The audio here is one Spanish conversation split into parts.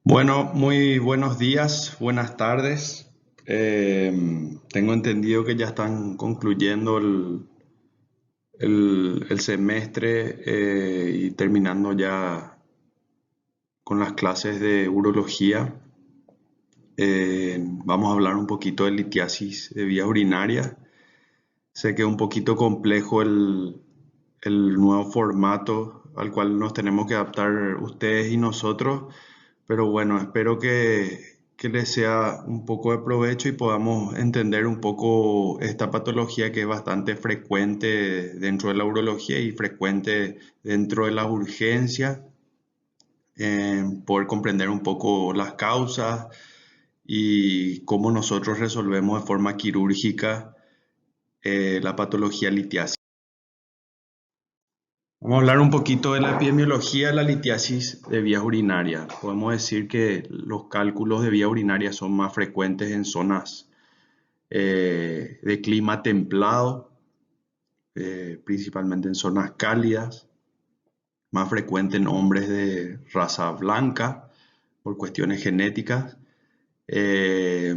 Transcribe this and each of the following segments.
Bueno, muy buenos días, buenas tardes. Tengo entendido que ya están concluyendo el semestre y terminando ya con las clases de urología. Vamos a hablar un poquito de litiasis de vías urinarias. Sé que es un poquito complejo el nuevo formato al cual nos tenemos que adaptar ustedes y nosotros, pero bueno, espero que les sea un poco de provecho y podamos entender un poco esta patología que es bastante frecuente dentro de la urología y frecuente dentro de las urgencias, poder comprender un poco las causas y cómo nosotros resolvemos de forma quirúrgica la patología litiasis. Vamos a hablar un poquito de la epidemiología de la litiasis de vías urinarias. Podemos decir que los cálculos de vía urinaria son más frecuentes en zonas de clima templado, principalmente en zonas cálidas, más frecuente en hombres de raza blanca por cuestiones genéticas. Eh,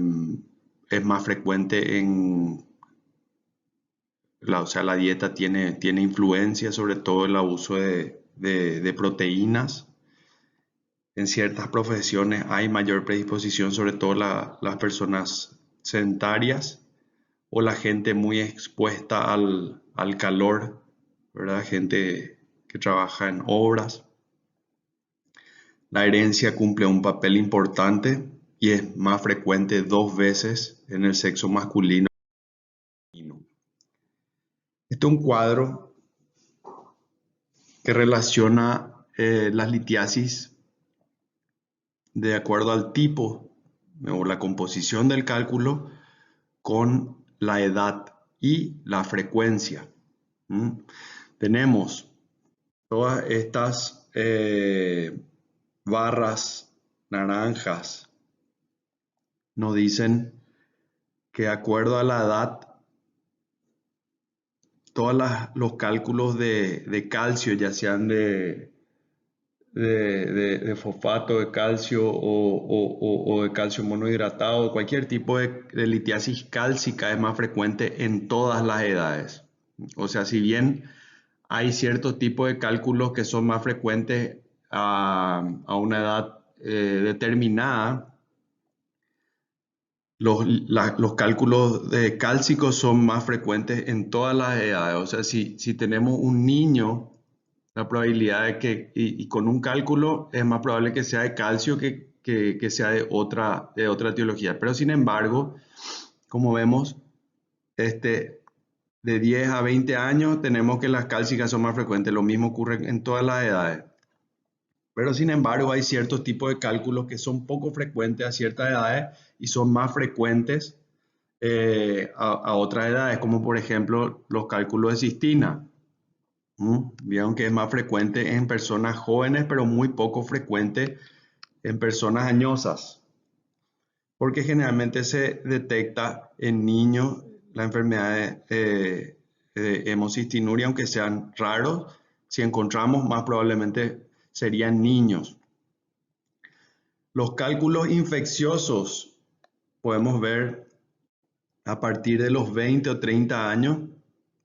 es más frecuente o sea, la dieta tiene influencia, sobre todo el abuso de proteínas. En ciertas profesiones hay mayor predisposición, sobre todo las personas sedentarias o la gente muy expuesta al calor, ¿verdad? Gente que trabaja en obras. La herencia cumple un papel importante y es más frecuente 2 veces en el sexo masculino. Este es un cuadro que relaciona las litiasis de acuerdo al tipo o la composición del cálculo con la edad y la frecuencia. ¿Mm? Tenemos todas estas barras naranjas, nos dicen que de acuerdo a la edad, todos los cálculos de calcio, ya sean de fosfato de calcio o de calcio monohidratado, cualquier tipo de litiasis cálcica es más frecuente en todas las edades. O sea, si bien hay ciertos tipos de cálculos que son más frecuentes a una edad determinada, los cálculos de cálcicos son más frecuentes en todas las edades. O sea, si tenemos un niño, la probabilidad de y con un cálculo es más probable que sea de calcio que sea de otra etiología. Pero sin embargo, como vemos, de 10 a 20 años tenemos que las cálcicas son más frecuentes. Lo mismo ocurre en todas las edades. Pero sin embargo, hay ciertos tipos de cálculos que son poco frecuentes a ciertas edades y son más frecuentes a otras edades, como por ejemplo los cálculos de cistina. Vieron que es más frecuente en personas jóvenes, pero muy poco frecuente en personas añosas, porque generalmente se detecta en niños la enfermedad de hemocistinuria, aunque sean raros. Si encontramos, más probablemente serían niños. Los cálculos infecciosos podemos ver a partir de los 20 o 30 años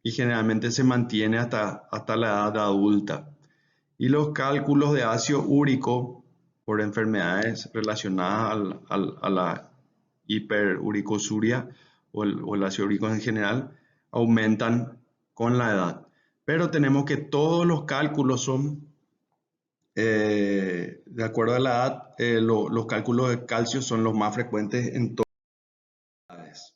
y generalmente se mantiene hasta la edad adulta. Y los cálculos de ácido úrico por enfermedades relacionadas a la hiperuricosuria o el ácido úrico en general aumentan con la edad. Pero tenemos que todos los cálculos son de acuerdo a la edad, los cálculos de calcio son los más frecuentes en todas las edades.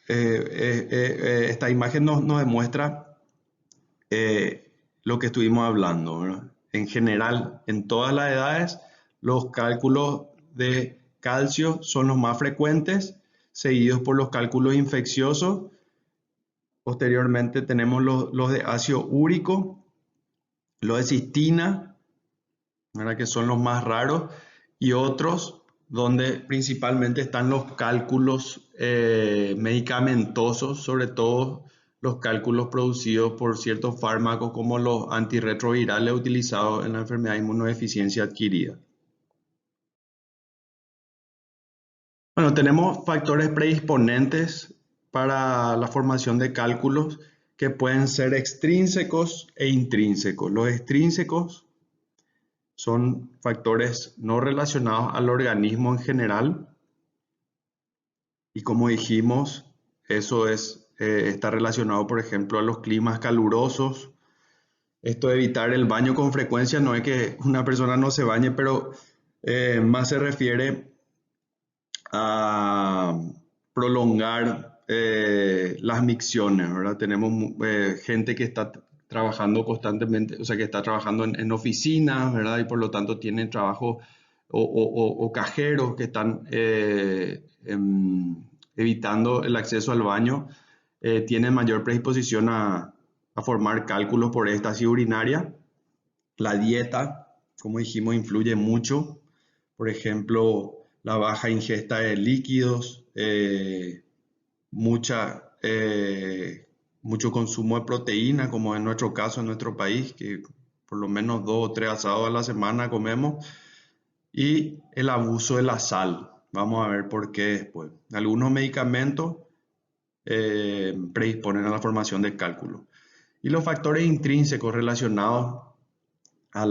Esta imagen nos demuestra lo que estuvimos hablando, ¿verdad? En general, en todas las edades, los cálculos de calcio son los más frecuentes, seguidos por los cálculos infecciosos. Posteriormente tenemos los de ácido úrico, los de cistina, ¿verdad? Que son los más raros, y otros donde principalmente están los cálculos medicamentosos, sobre todo los cálculos producidos por ciertos fármacos como los antirretrovirales utilizados en la enfermedad de inmunodeficiencia adquirida. Bueno, tenemos factores predisponentes para la formación de cálculos que pueden ser extrínsecos e intrínsecos. Los extrínsecos son factores no relacionados al organismo en general y, como dijimos, eso está relacionado, por ejemplo, a los climas calurosos. Esto de evitar el baño con frecuencia no es que una persona no se bañe, pero más se refiere a prolongar las micciones, ¿verdad? Tenemos gente que está trabajando constantemente, o sea, que está trabajando en oficinas, ¿verdad? Y por lo tanto tienen trabajo o cajeros que están evitando el acceso al baño, tienen mayor predisposición a formar cálculos por éstasis urinaria. La dieta, como dijimos, influye mucho. Por ejemplo, la baja ingesta de líquidos, mucho consumo de proteína, como en nuestro caso, en nuestro país, que por lo menos 2 o 3 asados a la semana comemos, y el abuso de la sal. Vamos a ver por qué después. Algunos medicamentos predisponen a la formación de cálculos. Y los factores intrínsecos relacionados a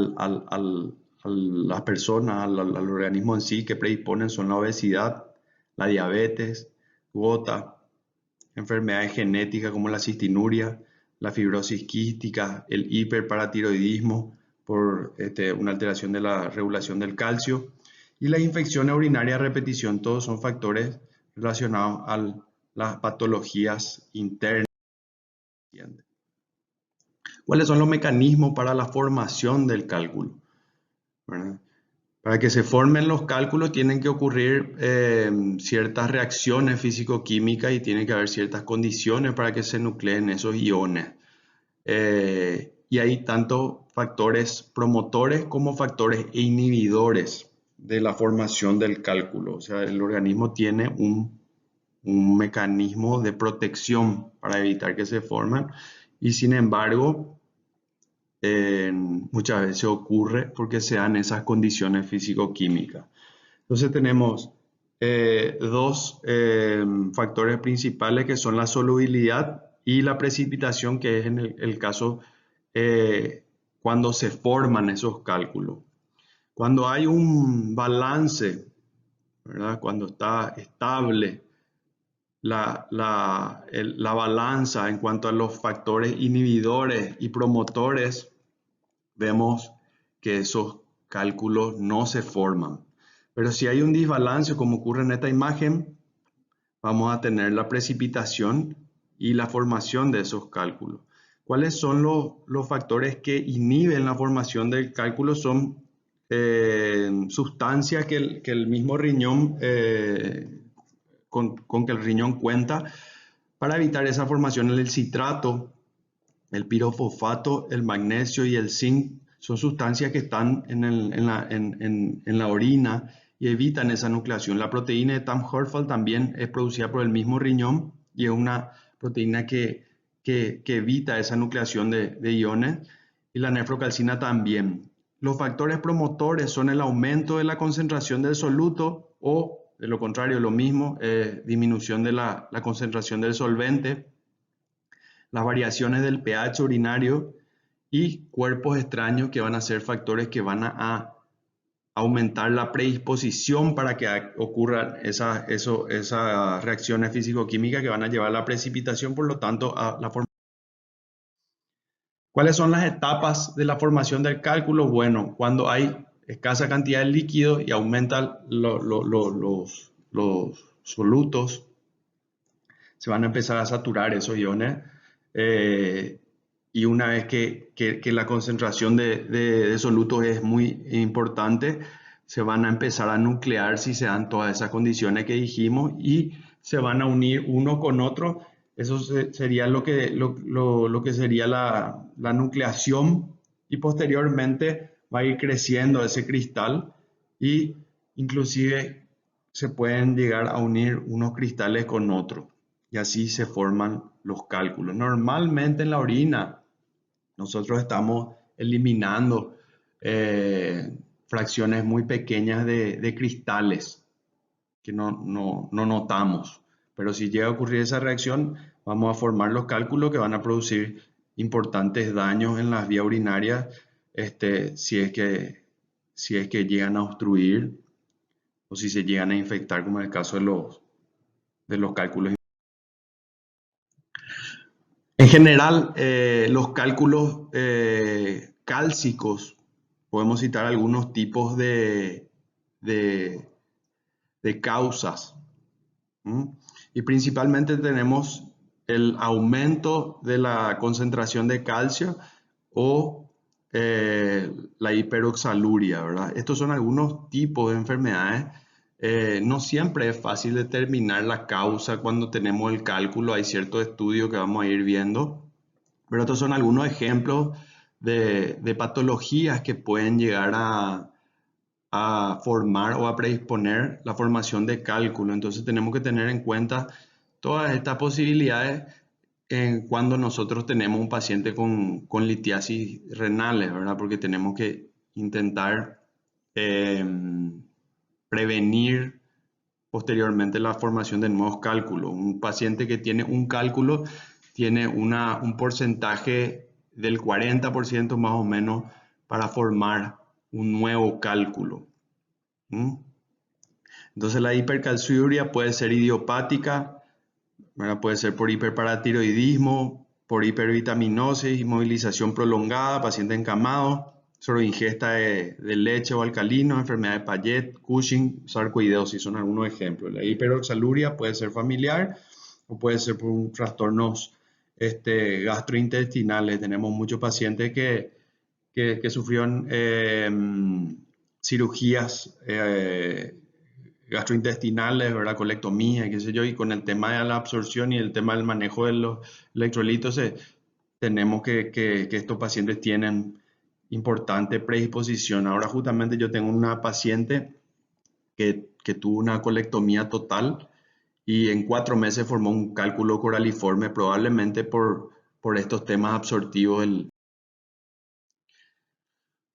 las personas, al organismo en sí, que predisponen son la obesidad, la diabetes, gota, enfermedades genéticas como la cistinuria, la fibrosis quística, el hiperparatiroidismo por una alteración de la regulación del calcio y la infección urinaria a repetición. Todos son factores relacionados a las patologías internas. ¿Cuáles son los mecanismos para la formación del cálculo? ¿Verdad? Para que se formen los cálculos tienen que ocurrir ciertas reacciones físico-químicas y tienen que haber ciertas condiciones para que se nucleen esos iones. Y hay tanto factores promotores como factores inhibidores de la formación del cálculo. O sea, el organismo tiene un mecanismo de protección para evitar que se formen y sin embargo muchas veces ocurre porque se dan esas condiciones físico-químicas. Entonces tenemos dos factores principales que son la solubilidad y la precipitación, que es en el caso cuando se forman esos cálculos. Cuando hay un balance, ¿verdad? Cuando está estable la balanza en cuanto a los factores inhibidores y promotores, vemos que esos cálculos no se forman. Pero si hay un desbalance, como ocurre en esta imagen, vamos a tener la precipitación y la formación de esos cálculos. ¿Cuáles son los factores que inhiben la formación del cálculo? Son sustancias que el mismo riñón, con que el riñón cuenta para evitar esa formación. El citrato, el pirofosfato, el magnesio y el zinc son sustancias que están en la orina y evitan esa nucleación. La proteína de Tamm-Horfeld también es producida por el mismo riñón y es una proteína que evita esa nucleación de iones, y la nefrocalcina también. Los factores promotores son el aumento de la concentración del soluto o, de lo contrario, lo mismo, disminución de la concentración del solvente, las variaciones del pH urinario y cuerpos extraños, que van a ser factores que van a aumentar la predisposición para que ocurran esas reacciones físico-químicas que van a llevar a la precipitación, por lo tanto, a la formación. ¿Cuáles son las etapas de la formación del cálculo? Bueno, cuando hay escasa cantidad de líquido y aumentan los solutos, se van a empezar a saturar esos iones. Y una vez que la concentración de solutos es muy importante, se van a empezar a nuclear si se dan todas esas condiciones que dijimos y se van a unir uno con otro. Eso sería lo que sería la nucleación, y posteriormente va a ir creciendo ese cristal y inclusive se pueden llegar a unir unos cristales con otros y así se forman los cálculos. Normalmente en la orina nosotros estamos eliminando fracciones muy pequeñas de cristales que no notamos. Pero si llega a ocurrir esa reacción, vamos a formar los cálculos que van a producir importantes daños en las vías urinarias, si es que llegan a obstruir o si se llegan a infectar, como en el caso de los cálculos. En general, los cálculos cálcicos, podemos citar algunos tipos de, de causas. ¿Mm? Y principalmente tenemos el aumento de la concentración de calcio o la hiperoxaluria, ¿verdad? Estos son algunos tipos de enfermedades. No siempre es fácil determinar la causa cuando tenemos el cálculo. Hay ciertos estudios que vamos a ir viendo, pero estos son algunos ejemplos de patologías que pueden llegar a formar o a predisponer la formación de cálculo. Entonces tenemos que tener en cuenta todas estas posibilidades cuando nosotros tenemos un paciente con litiasis renales, ¿verdad? Porque tenemos que intentar eh, prevenir posteriormente la formación de nuevos cálculos. Un paciente que tiene un cálculo tiene un porcentaje del 40% más o menos para formar un nuevo cálculo. ¿Mm? Entonces la hipercalciuria puede ser idiopática, ¿verdad? Puede ser por hiperparatiroidismo, por hipervitaminosis, inmovilización prolongada, paciente encamado, sobre ingesta de leche o alcalino, enfermedad de Payet, Cushing, sarcoidosis, son algunos ejemplos. La hiperoxaluria puede ser familiar o puede ser por trastornos gastrointestinales. Tenemos muchos pacientes que sufrieron cirugías gastrointestinales, ¿verdad? Colectomía, qué sé yo, y con el tema de la absorción y el tema del manejo de los electrolitos, tenemos que estos pacientes tienen importante predisposición. Ahora justamente yo tengo una paciente que tuvo una colectomía total y en 4 meses formó un cálculo coraliforme, probablemente por estos temas absortivos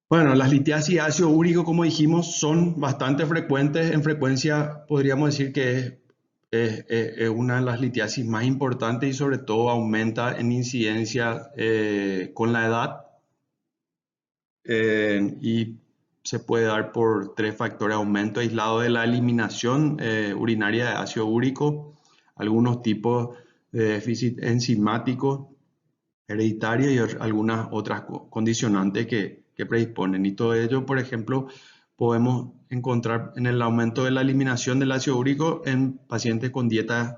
bueno, las litiasis de ácido úrico, como dijimos, son bastante frecuentes. En frecuencia podríamos decir que es una de las litiasis más importantes y sobre todo aumenta en incidencia con la edad y se puede dar por 3 factores: aumento aislado de la eliminación urinaria de ácido úrico, algunos tipos de déficit enzimático hereditario y algunas otras condicionantes que predisponen. Y todo ello, por ejemplo, podemos encontrar en el aumento de la eliminación del ácido úrico en pacientes con dietas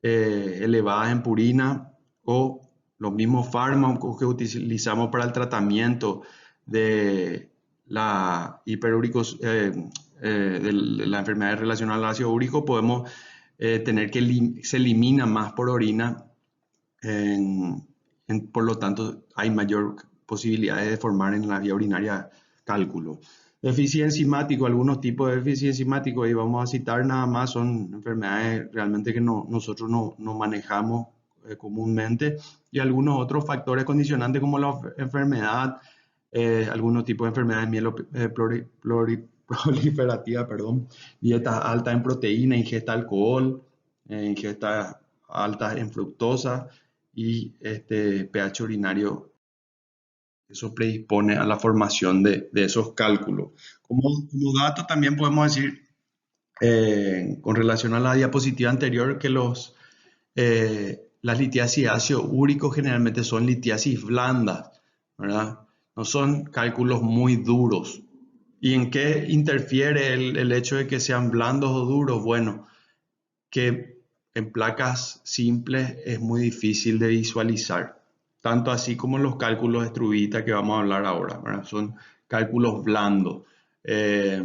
elevadas en purina o los mismos fármacos que utilizamos para el tratamiento de la de la enfermedad relacionada al ácido úrico, podemos tener que se elimina más por orina. Por lo tanto, hay mayor posibilidades de formar en la vía urinaria cálculo. Déficit enzimático, algunos tipos de déficit enzimático, y vamos a citar nada más, son enfermedades realmente que nosotros no manejamos comúnmente, y algunos otros factores condicionantes como la enfermedad, algunos tipos de enfermedades proliferativas, perdón, dieta alta en proteína, ingesta de alcohol, ingesta alta en fructosa y pH urinario. Eso predispone a la formación de esos cálculos. Como dato también podemos decir, con relación a la diapositiva anterior, que las litiasis de ácido úrico generalmente son litiasis blandas, ¿verdad? No son cálculos muy duros. ¿Y en qué interfiere el hecho de que sean blandos o duros? Bueno, que en placas simples es muy difícil de visualizar, tanto así como los cálculos de Struvita que vamos a hablar ahora, ¿verdad? Son cálculos blandos. Eh,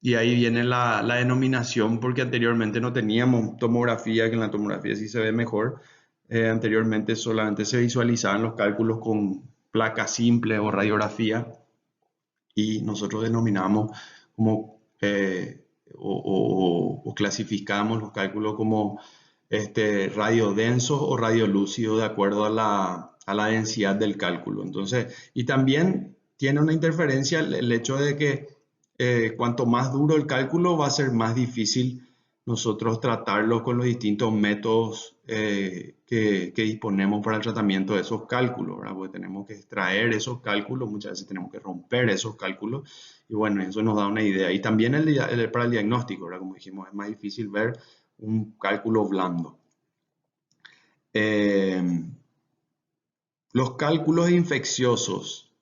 y ahí viene la denominación, porque anteriormente no teníamos tomografía, que en la tomografía sí se ve mejor. Anteriormente solamente se visualizaban los cálculos con placa simple o radiografía, y nosotros denominamos como o clasificamos los cálculos como radiodensos o radiolúcidos de acuerdo a la densidad del cálculo. Entonces, y también tiene una interferencia el hecho de que cuanto más duro el cálculo va a ser más difícil nosotros tratarlo con los distintos métodos que disponemos para el tratamiento de esos cálculos, ¿verdad? Porque tenemos que extraer esos cálculos, muchas veces tenemos que romper esos cálculos y bueno, eso nos da una idea. Y también para el diagnóstico, ¿verdad? Como dijimos, es más difícil ver un cálculo blando. Eh, los cálculos infecciosos.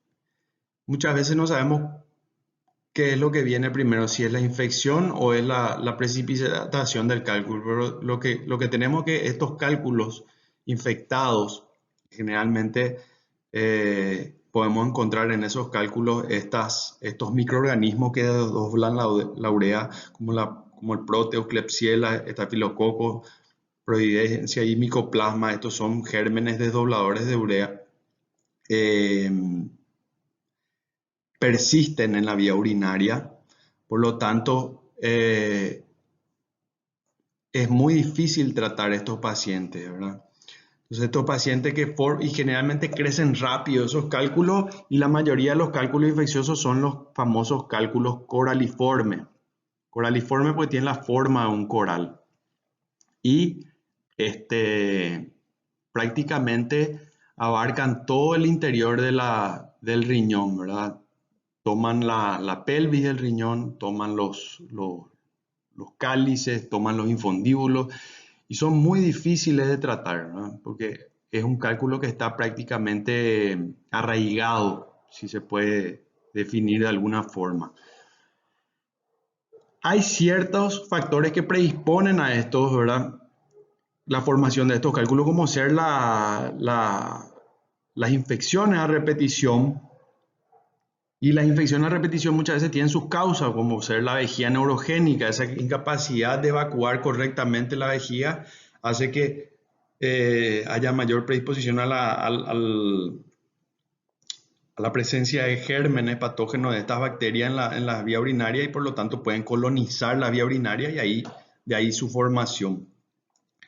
Muchas veces no sabemos qué es lo que viene primero, si es la infección o es la precipitación del cálculo. Pero lo que tenemos que estos cálculos infectados, generalmente podemos encontrar en esos cálculos estos microorganismos que desdoblan la urea, como el Proteus, Klebsiella, Staphylococcus, Providencia y Mycoplasma. Estos son gérmenes desdobladores de urea. Persisten en la vía urinaria, por lo tanto es muy difícil tratar estos pacientes, ¿verdad? Entonces estos pacientes y generalmente crecen rápido esos cálculos y la mayoría de los cálculos infecciosos son los famosos cálculos coraliformes. Coraliforme porque tienen la forma de un coral y prácticamente abarcan todo el interior del riñón, ¿verdad? Toman la pelvis del riñón, toman los cálices, toman los infundíbulos y son muy difíciles de tratar, ¿no? Porque es un cálculo que está prácticamente arraigado, si se puede definir de alguna forma. Hay ciertos factores que predisponen a estos, ¿verdad? La formación de estos cálculos, como ser las infecciones a repetición. Y las infecciones a repetición muchas veces tienen sus causas, como ser la vejiga neurogénica, esa incapacidad de evacuar correctamente la vejiga hace que haya mayor predisposición a la presencia de gérmenes patógenos de estas bacterias en la vía urinaria y por lo tanto pueden colonizar la vía urinaria y de ahí su formación.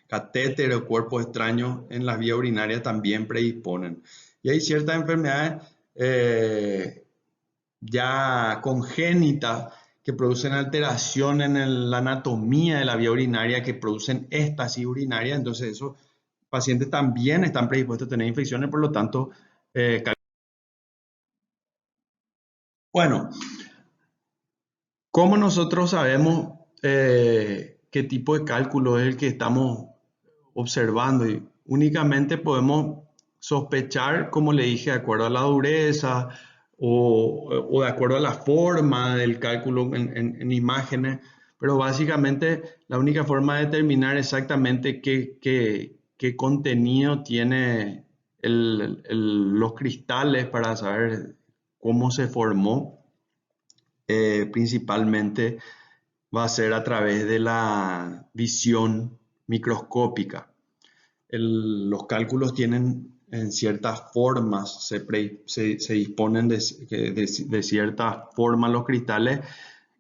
Catéteres o cuerpos extraños en la vía urinaria también predisponen. Y hay ciertas enfermedades ya congénitas que producen alteración en la anatomía de la vía urinaria, que producen éstasis urinaria. Entonces esos pacientes también están predispuestos a tener infecciones, por lo tanto, bueno, ¿cómo nosotros sabemos qué tipo de cálculo es el que estamos observando? Y únicamente podemos sospechar, como le dije, de acuerdo a la dureza o de acuerdo a la forma del cálculo en imágenes, pero básicamente la única forma de determinar exactamente qué contenido tiene los cristales para saber cómo se formó, principalmente va a ser a través de la visión microscópica. Los cálculos tienen en ciertas formas, se disponen de ciertas formas los cristales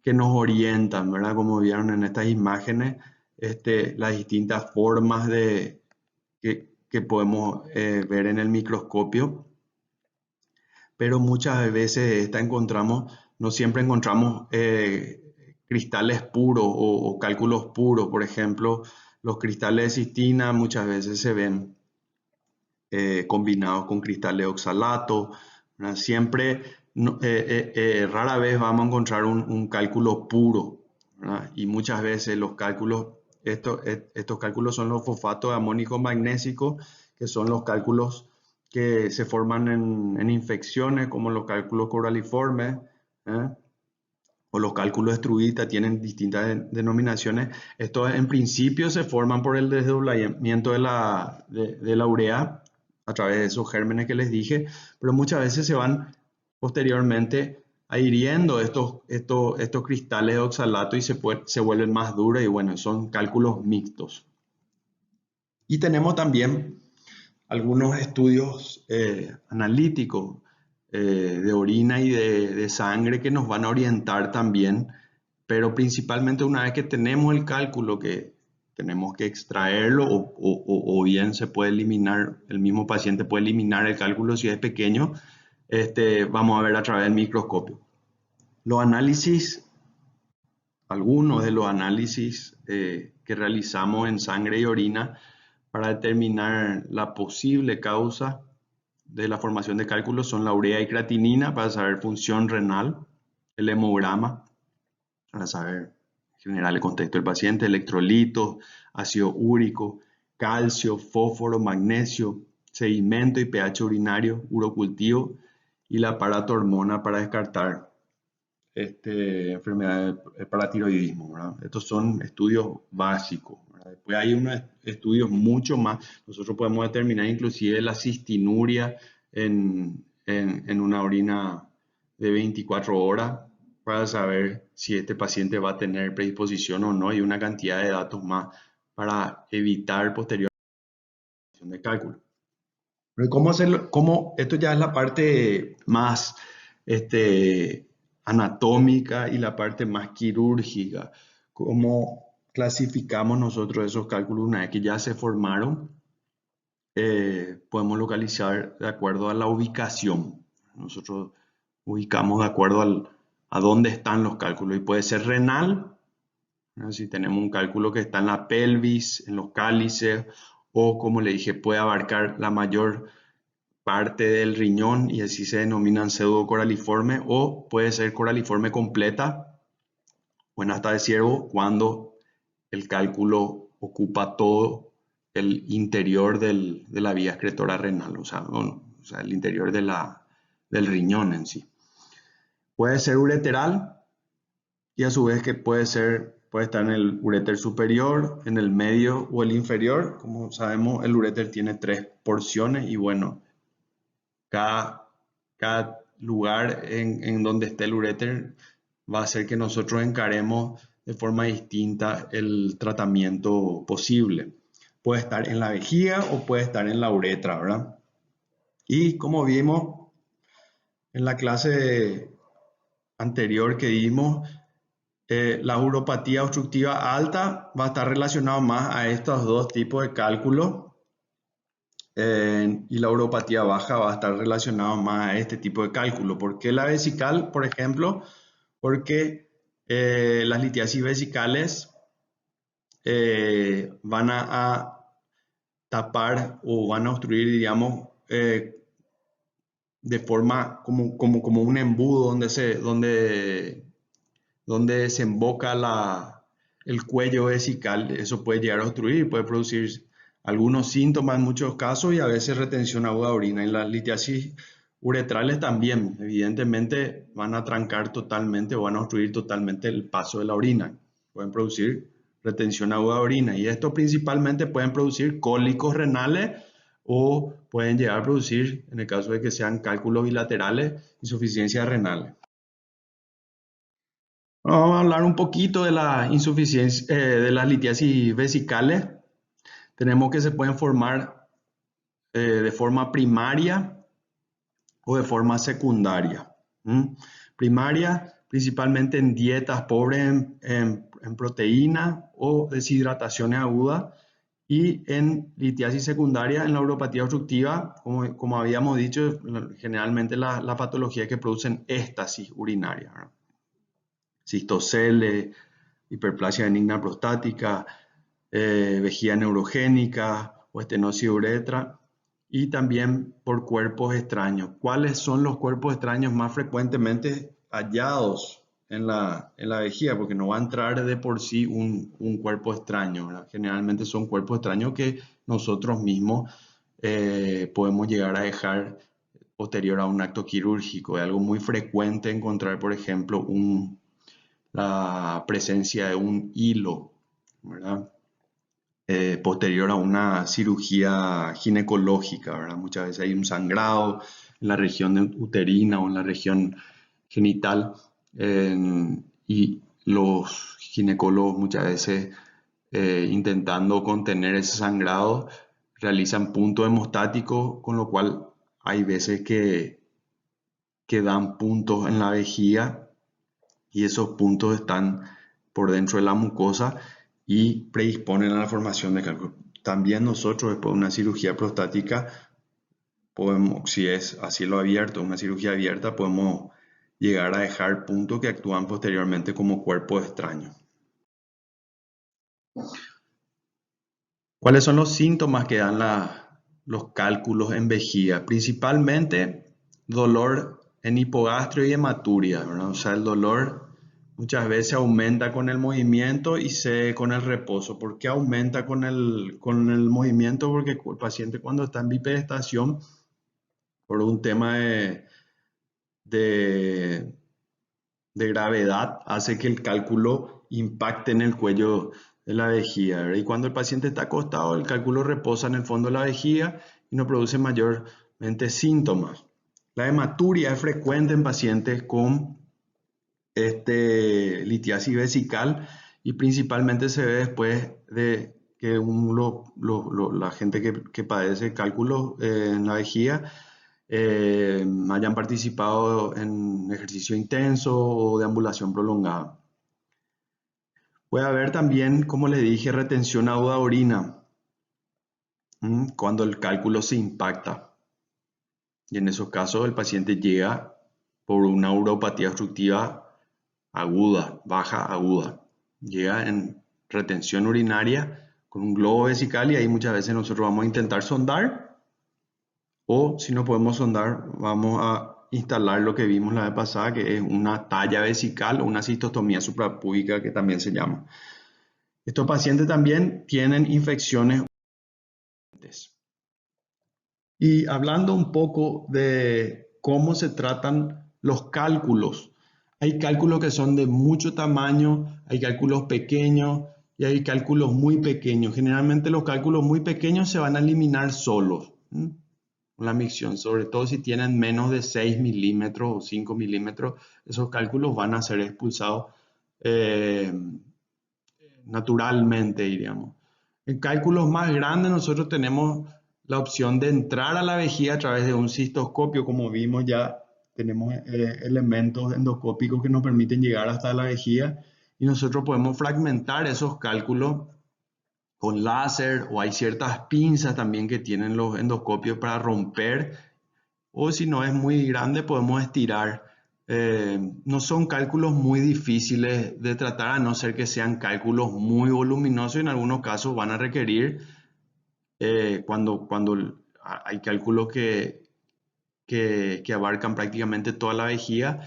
que nos orientan, ¿verdad? Como vieron en estas imágenes, las distintas formas que podemos ver en el microscopio, pero muchas veces no siempre encontramos cristales puros o cálculos puros. Por ejemplo, los cristales de cistina muchas veces se ven combinados con cristales de oxalato, ¿verdad? Siempre, rara vez vamos a encontrar un cálculo puro, ¿verdad? Y muchas veces estos cálculos son los fosfatos amónicos magnésicos, que son los cálculos que se forman en infecciones, como los cálculos coraliformes, ¿eh? O los cálculos estruitas, tienen distintas denominaciones. Estos en principio se forman por el desdoblamiento de la urea a través de esos gérmenes que les dije, pero muchas veces se van posteriormente adhiriendo estos cristales de oxalato y se vuelven más duros y bueno, son cálculos mixtos. Y tenemos también algunos estudios analíticos de orina y de sangre que nos van a orientar también, pero principalmente una vez que tenemos el cálculo, que tenemos que extraerlo o bien se puede eliminar, el mismo paciente puede eliminar el cálculo si es pequeño, vamos a ver a través del microscopio. Los análisis, algunos de los análisis que realizamos en sangre y orina para determinar la posible causa de la formación de cálculos son la urea y creatinina para saber función renal, el hemograma para saber en general el contexto del paciente, electrolitos, ácido úrico, calcio, fósforo, magnesio, sedimento y pH urinario, urocultivo y la paratormona para descartar enfermedades de paratiroidismo, ¿verdad? Estos son estudios básicos, ¿verdad? Después hay unos estudios mucho más. Nosotros podemos determinar inclusive la cistinuria en una orina de 24 horas para saber si este paciente va a tener predisposición o no y una cantidad de datos más para evitar posterior de cálculo. Pero ¿cómo hacerlo? Esto ya es la parte más anatómica y la parte más quirúrgica. ¿Cómo clasificamos nosotros esos cálculos una vez que ya se formaron? Podemos localizar de acuerdo a la ubicación. Nosotros ubicamos de acuerdo a dónde están los cálculos y puede ser renal, ¿no? Si tenemos un cálculo que está en la pelvis, en los cálices, o como le dije, puede abarcar la mayor parte del riñón y así se denominan pseudocoraliforme, o puede ser coraliforme completa o en asta de ciervo cuando el cálculo ocupa todo el interior de la vía excretora renal, o sea, el interior del riñón en sí. Puede ser ureteral y a su vez que puede estar en el uréter superior, en el medio o el inferior. Como sabemos, el uréter tiene 3 porciones y bueno, cada lugar en donde esté el uréter va a hacer que nosotros encaremos de forma distinta el tratamiento posible. Puede estar en la vejiga o puede estar en la uretra, ¿verdad? Y como vimos en la clase anterior que dimos, la uropatía obstructiva alta va a estar relacionada más a estos dos tipos de cálculos y la uropatía baja va a estar relacionada más a este tipo de cálculo. ¿Por qué la vesical, por ejemplo? Porque las litiasis vesicales van a tapar o van a obstruir, digamos, de forma como un embudo donde desemboca el cuello vesical. Eso puede llegar a obstruir y puede producir algunos síntomas en muchos casos y a veces retención aguda de orina. Y las litiasis uretrales también, evidentemente, van a trancar totalmente o van a obstruir totalmente el paso de la orina. Pueden producir retención aguda de orina y esto principalmente pueden producir cólicos renales o pueden llegar a producir, en el caso de que sean cálculos bilaterales, insuficiencia renal. Vamos a hablar un poquito de la insuficiencia, de las litiasis vesicales. Tenemos que se pueden formar de forma primaria o de forma secundaria. Primaria, principalmente en dietas pobres en proteína o deshidrataciones agudas. Y en litiasis secundaria, en la uropatía obstructiva, como habíamos dicho, generalmente la patología que producen éstasis urinaria, ¿verdad? Cistocele, hiperplasia benigna prostática, vejiga neurogénica o estenosis de uretra, y también por cuerpos extraños. ¿Cuáles son los cuerpos extraños más frecuentemente hallados en la vejiga? Porque no va a entrar de por sí un cuerpo extraño, ¿verdad? Generalmente son cuerpos extraños que nosotros mismos podemos llegar a dejar posterior a un acto quirúrgico. Es algo muy frecuente encontrar, por ejemplo, la presencia de un hilo, ¿verdad? Posterior a una cirugía ginecológica, ¿verdad? Muchas veces hay un sangrado en la región uterina o en la región genital y los ginecólogos muchas veces intentando contener ese sangrado realizan puntos hemostáticos, con lo cual hay veces que dan puntos en la vejiga y esos puntos están por dentro de la mucosa y predisponen a la formación de cálculos. También nosotros, después de una cirugía prostática, podemos, si es a cielo abierto, una cirugía abierta, podemos llegar a dejar puntos que actúan posteriormente como cuerpos extraños. ¿Cuáles son los síntomas que dan los cálculos en vejiga? Principalmente dolor en hipogastrio y hematuria, ¿verdad? O sea, el dolor muchas veces aumenta con el movimiento y cede con el reposo. ¿Por qué aumenta con el movimiento? Porque el paciente cuando está en bipedestación, por un tema de, de gravedad, hace que el cálculo impacte en el cuello de la vejiga, ¿verdad? Y cuando el paciente está acostado, el cálculo reposa en el fondo de la vejiga y no produce mayormente síntomas. La hematuria es frecuente en pacientes con litiasis vesical y principalmente se ve después de que la gente que padece cálculos en la vejiga hayan participado en ejercicio intenso o deambulación prolongada. Puede haber también, como les dije, retención aguda de orina cuando el cálculo se impacta. Y en esos casos el paciente llega por una uropatía obstructiva aguda, baja aguda. Llega en retención urinaria con un globo vesical y ahí muchas veces nosotros vamos a intentar sondar o si no podemos sondar vamos a instalar lo que vimos la vez pasada que es una talla vesical o una cistostomía suprapúbica que también se llama. Estos pacientes también tienen infecciones. Y hablando un poco de cómo se tratan los cálculos. Hay cálculos que son de mucho tamaño, hay cálculos pequeños y hay cálculos muy pequeños. Generalmente los cálculos muy pequeños se van a eliminar solos con la micción, sobre todo si tienen menos de 6 milímetros o 5 milímetros, esos cálculos van a ser expulsados naturalmente, diríamos. En cálculos más grandes nosotros tenemos la opción de entrar a la vejiga a través de un cistoscopio, como vimos ya tenemos elementos endoscópicos que nos permiten llegar hasta la vejiga y nosotros podemos fragmentar esos cálculos con láser o hay ciertas pinzas también que tienen los endoscopios para romper o si no es muy grande podemos estirar. No son cálculos muy difíciles de tratar a no ser que sean cálculos muy voluminosos y en algunos casos van a requerir cuando hay cálculos que abarcan prácticamente toda la vejiga,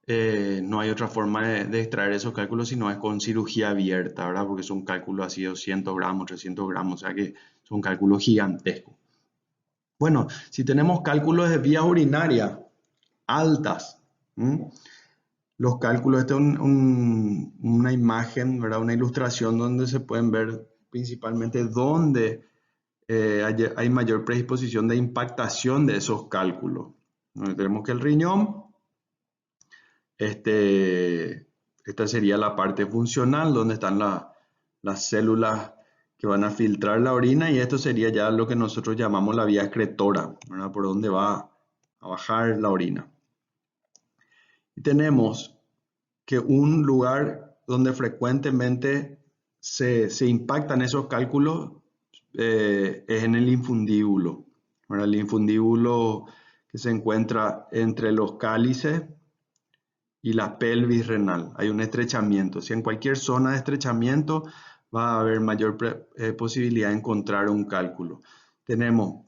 no hay otra forma de extraer esos cálculos si no es con cirugía abierta, ¿verdad? Porque son cálculos así de 200 gramos, 300 gramos, o sea que son cálculos gigantescos. Bueno, si tenemos cálculos de vías urinarias altas, los cálculos, esta es una imagen, ¿verdad? Una ilustración donde se pueden ver principalmente dónde hay mayor predisposición de impactación de esos cálculos. Tenemos que el riñón, esta sería la parte funcional, donde están las células que van a filtrar la orina, y esto sería ya lo que nosotros llamamos la vía excretora, ¿verdad? Por donde va a bajar la orina. Y tenemos que un lugar donde frecuentemente se impactan esos cálculos es en el infundíbulo. Ahora, el infundíbulo que se encuentra entre los cálices y la pelvis renal. Hay un estrechamiento. Si en cualquier zona de estrechamiento va a haber mayor posibilidad de encontrar un cálculo. Tenemos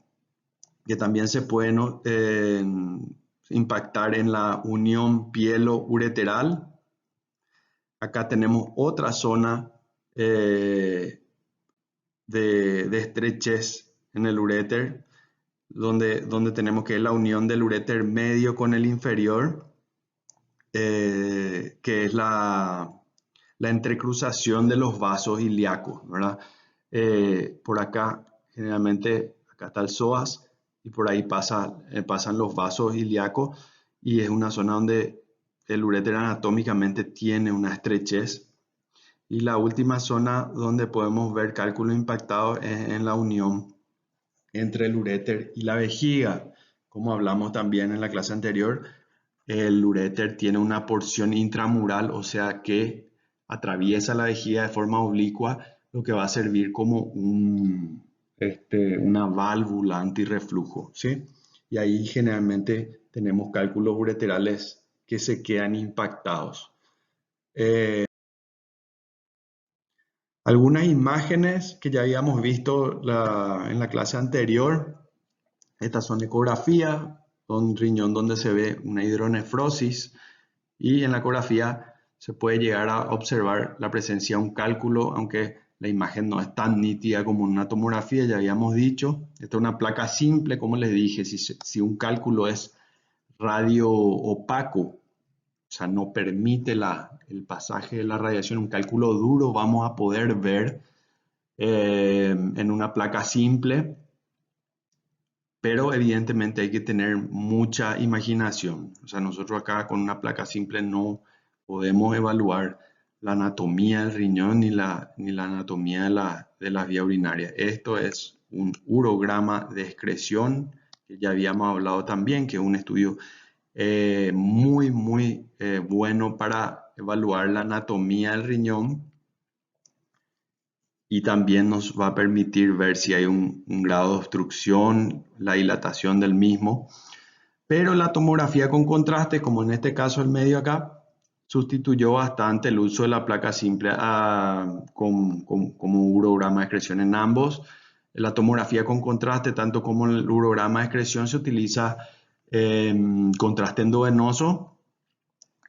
que también se pueden impactar en la unión pielo-ureteral. Acá tenemos otra zona de estrechez en el uréter, donde tenemos que es la unión del uréter medio con el inferior, que es la entrecruzación de los vasos ilíacos, ¿verdad? Por acá, generalmente, acá está el psoas y por ahí pasan los vasos ilíacos y es una zona donde el uréter anatómicamente tiene una estrechez. Y la última zona donde podemos ver cálculo impactado es en la unión entre el uréter y la vejiga. Como hablamos también en la clase anterior, el uréter tiene una porción intramural, o sea que atraviesa la vejiga de forma oblicua lo que va a servir como una válvula antirreflujo, ¿sí? Y ahí generalmente tenemos cálculos ureterales que se quedan impactados. Algunas imágenes que ya habíamos visto en la clase anterior, estas son ecografías, un riñón donde se ve una hidronefrosis y en la ecografía se puede llegar a observar la presencia de un cálculo, aunque la imagen no es tan nítida como en una tomografía, ya habíamos dicho. Esta es una placa simple, como les dije, si un cálculo es radio opaco, o sea, no permite el pasaje de la radiación, un cálculo duro, vamos a poder ver en una placa simple, pero evidentemente hay que tener mucha imaginación. O sea, nosotros acá con una placa simple no podemos evaluar la anatomía del riñón ni la anatomía de la vía urinaria. Esto es un urograma de excreción, que ya habíamos hablado también, que es un estudio muy bueno para evaluar la anatomía del riñón y también nos va a permitir ver si hay un grado de obstrucción, la dilatación del mismo. Pero la tomografía con contraste, como en este caso el medio acá, sustituyó bastante el uso de la placa simple como urograma de excreción en ambos. La tomografía con contraste, tanto como el urograma de excreción, se utiliza contraste endovenoso.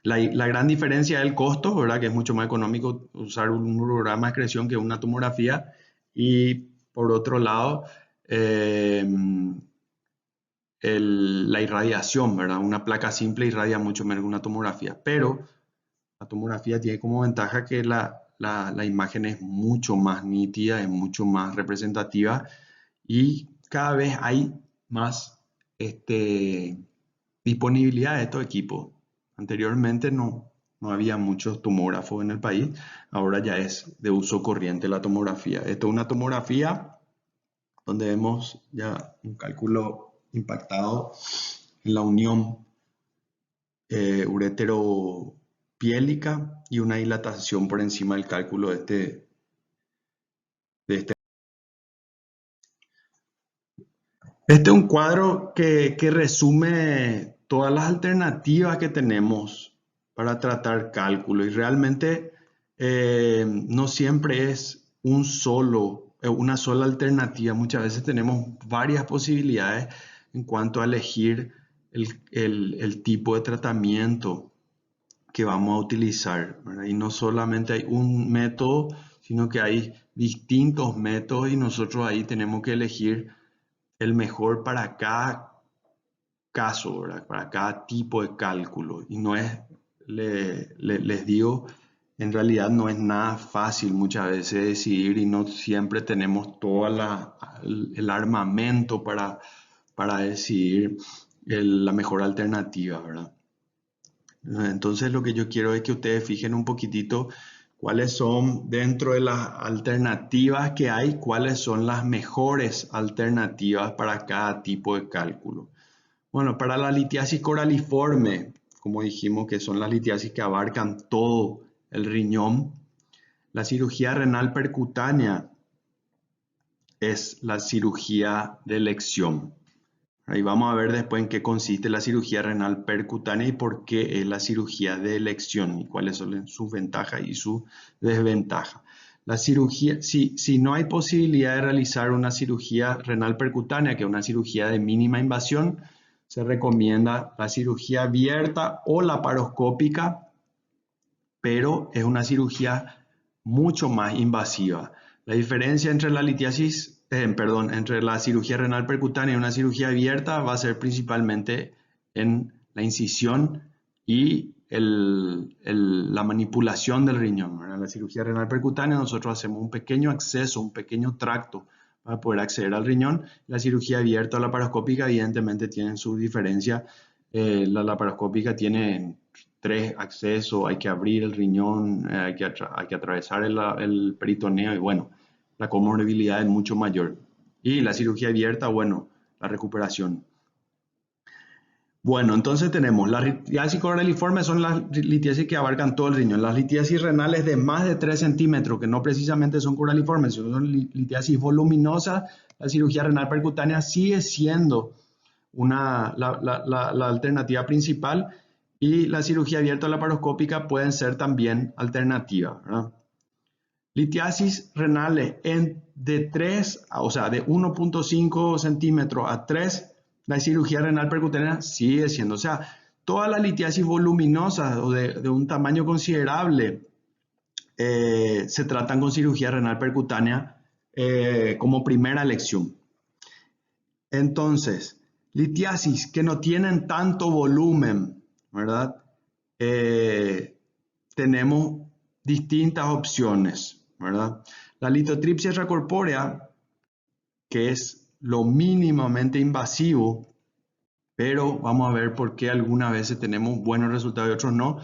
La gran diferencia es el costo, ¿verdad? Que es mucho más económico usar un urograma de excreción que una tomografía. Y por otro lado, eh, la irradiación, ¿verdad? Una placa simple irradia mucho menos que una tomografía, pero la tomografía tiene como ventaja que la imagen es mucho más nítida, es mucho más representativa y cada vez hay más disponibilidad de estos equipos. Anteriormente no había muchos tomógrafos en el país, ahora ya es de uso corriente la tomografía. Esto es una tomografía donde vemos ya un cálculo impactado en la unión ureteropiélica y una dilatación por encima del cálculo de este. Este es un cuadro que resume todas las alternativas que tenemos para tratar cálculo y realmente no siempre es una sola alternativa. Muchas veces tenemos varias posibilidades en cuanto a elegir el tipo de tratamiento que vamos a utilizar, ¿verdad? Y no solamente hay un método, sino que hay distintos métodos y nosotros ahí tenemos que elegir el mejor para cada caso, ¿verdad? Para cada tipo de cálculo. Y no es, les digo, en realidad no es nada fácil muchas veces decidir y no siempre tenemos todo el armamento para decidir la mejor alternativa, ¿verdad? Entonces lo que yo quiero es que ustedes fijen un poquitito cuáles son dentro de las alternativas que hay, cuáles son las mejores alternativas para cada tipo de cálculo. Bueno, para la litiasis coraliforme, como dijimos que son las litiasis que abarcan todo el riñón, la cirugía renal percutánea es la cirugía de elección. Ahí vamos a ver después en qué consiste la cirugía renal percutánea y por qué es la cirugía de elección y cuáles son sus ventajas y sus desventajas. La cirugía, si no hay posibilidad de realizar una cirugía renal percutánea, que es una cirugía de mínima invasión, se recomienda la cirugía abierta o laparoscópica, pero es una cirugía mucho más invasiva. La diferencia entre la litiasis, entre la cirugía renal percutánea y una cirugía abierta va a ser principalmente en la incisión y la manipulación del riñón. En la cirugía renal percutánea nosotros hacemos un pequeño acceso, un pequeño tracto para poder acceder al riñón. La cirugía abierta o laparoscópica evidentemente tienen su diferencia. La laparoscópica tiene 3 accesos, hay que abrir el riñón, hay que atravesar el peritoneo y bueno, la comorbilidad es mucho mayor. Y la cirugía abierta, bueno, la recuperación. Bueno, entonces tenemos las litiasis coraliformes, son las litiasis que abarcan todo el riñón. Las litiasis renales de más de 3 centímetros, que no precisamente son coraliformes, sino son litiasis voluminosas, la cirugía renal percutánea sigue siendo la alternativa principal, y la cirugía abierta laparoscópica pueden ser también alternativa, ¿verdad? Litiasis renales de 3, o sea, de 1.5 centímetros a 3, la cirugía renal percutánea sigue siendo. O sea, todas las litiasis voluminosas o de un tamaño considerable se tratan con cirugía renal percutánea como primera elección. Entonces, litiasis que no tienen tanto volumen, ¿verdad? Tenemos distintas opciones, ¿verdad? La litotripsia extracorpórea, que es lo mínimamente invasivo, pero vamos a ver por qué algunas veces tenemos buenos resultados y otros no,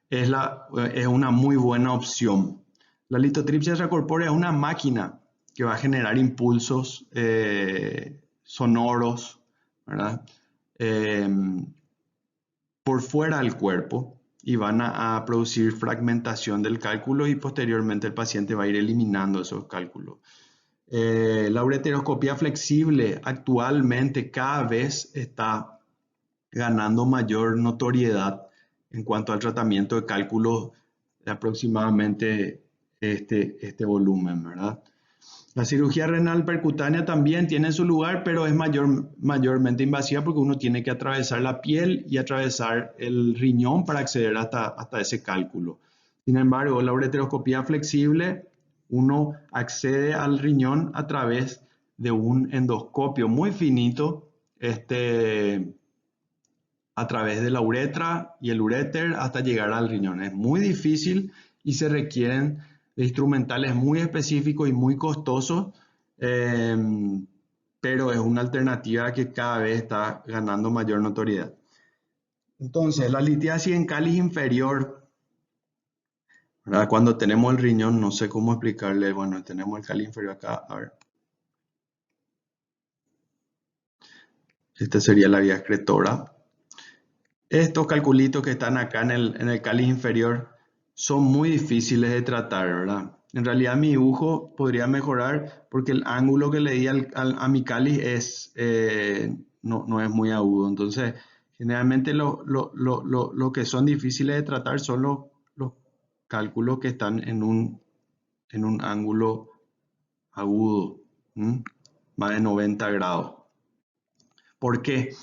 es una muy buena opción. La litotripsia extracorpórea es una máquina que va a generar impulsos sonoros, ¿verdad? Por fuera del cuerpo, y van a producir fragmentación del cálculo, y posteriormente el paciente va a ir eliminando esos cálculos. La ureteroscopía flexible actualmente cada vez está ganando mayor notoriedad en cuanto al tratamiento de cálculos de aproximadamente este volumen, ¿verdad? La cirugía renal percutánea también tiene su lugar, pero es mayormente invasiva porque uno tiene que atravesar la piel y atravesar el riñón para acceder hasta ese cálculo. Sin embargo, la ureteroscopía flexible, uno accede al riñón a través de un endoscopio muy finito, a través de la uretra y el uréter hasta llegar al riñón. Es muy difícil y se requieren de instrumentales muy específicos y muy costosos, pero es una alternativa que cada vez está ganando mayor notoriedad. Entonces, la litiasis en cáliz inferior, ¿verdad? Cuando tenemos el riñón, no sé cómo explicarle, bueno, tenemos el cáliz inferior acá, a ver. Esta sería la vía excretora. Estos calculitos que están acá en el cáliz inferior son muy difíciles de tratar, ¿verdad? En realidad mi dibujo podría mejorar porque el ángulo que le di a mi cáliz no es muy agudo. Entonces, generalmente lo que son difíciles de tratar son los cálculos que están en un ángulo agudo, más de 90 grados. ¿Por qué?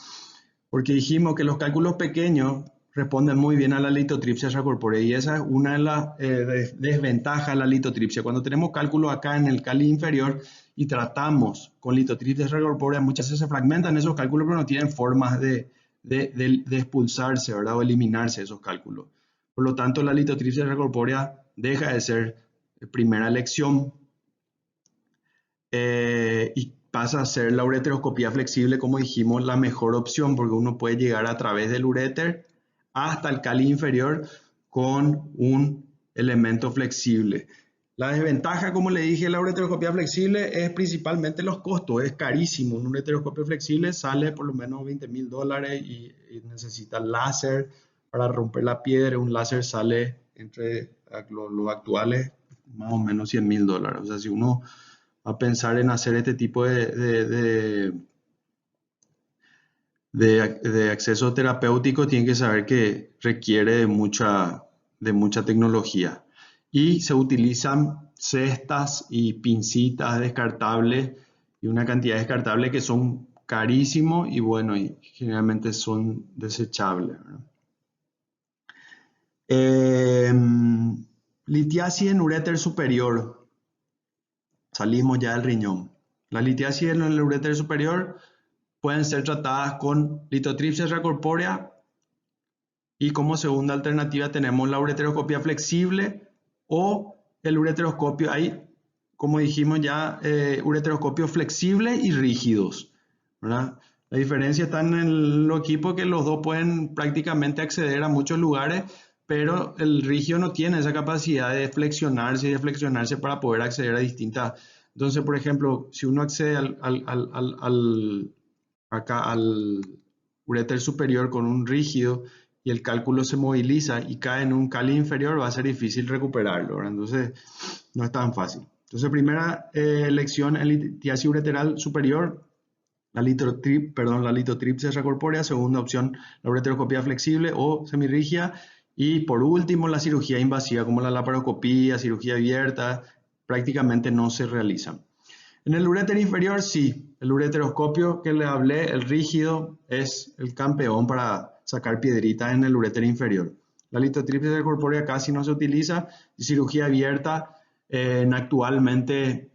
Porque dijimos que los cálculos pequeños responden muy bien a la litotripsia extracorpórea, y esa es una de las desventajas de la litotripsia. Cuando tenemos cálculos acá en el cáliz inferior y tratamos con litotripsia extracorpórea, muchas veces se fragmentan esos cálculos, pero no tienen formas de expulsarse, ¿verdad? O eliminarse esos cálculos. Por lo tanto, la litotripsia extracorpórea deja de ser primera elección y pasa a ser la ureteroscopía flexible, como dijimos, la mejor opción, porque uno puede llegar a través del uréter hasta el cáliz inferior con un elemento flexible. La desventaja, como le dije, de la ureteroscopía flexible es principalmente los costos. Es carísimo. Un ureteroscopio flexible sale por lo menos $20,000 y necesita láser para romper la piedra. Un láser sale entre los actuales más o menos $100,000. O sea, si uno a pensar en hacer este tipo de acceso terapéutico, tiene que saber que requiere de mucha tecnología. Y se utilizan cestas y pincitas descartables y una cantidad descartable que son carísimos y bueno, y generalmente son desechables, litiasis en uréter superior. Salimos ya del riñón. Las litiasis en el uréter superior pueden ser tratadas con litotripsia extracorpórea, y como segunda alternativa tenemos la ureteroscopía flexible o el ureteroscopio. Ahí, como dijimos ya, ureteroscopios flexibles y rígidos, ¿verdad? La diferencia está en los equipos, que los dos pueden prácticamente acceder a muchos lugares, pero el rígido no tiene esa capacidad de flexionarse y de flexionarse para poder acceder a distintas. Entonces, por ejemplo, si uno accede acá al uréter superior con un rígido y el cálculo se moviliza y cae en un cáliz inferior, va a ser difícil recuperarlo, ¿verdad? Entonces, no es tan fácil. Entonces, primera lección en litiasis ureteral superior, la litotripsia extracorpórea. Segunda opción, la ureteroscopía flexible o semirrígida. Y por último, la cirugía invasiva, como la laparoscopía, cirugía abierta, prácticamente no se realizan. En el uréter inferior, sí. El ureteroscopio que le hablé, el rígido, es el campeón para sacar piedritas en el uréter inferior. La litotripsia extracorpórea casi no se utiliza. Y cirugía abierta, actualmente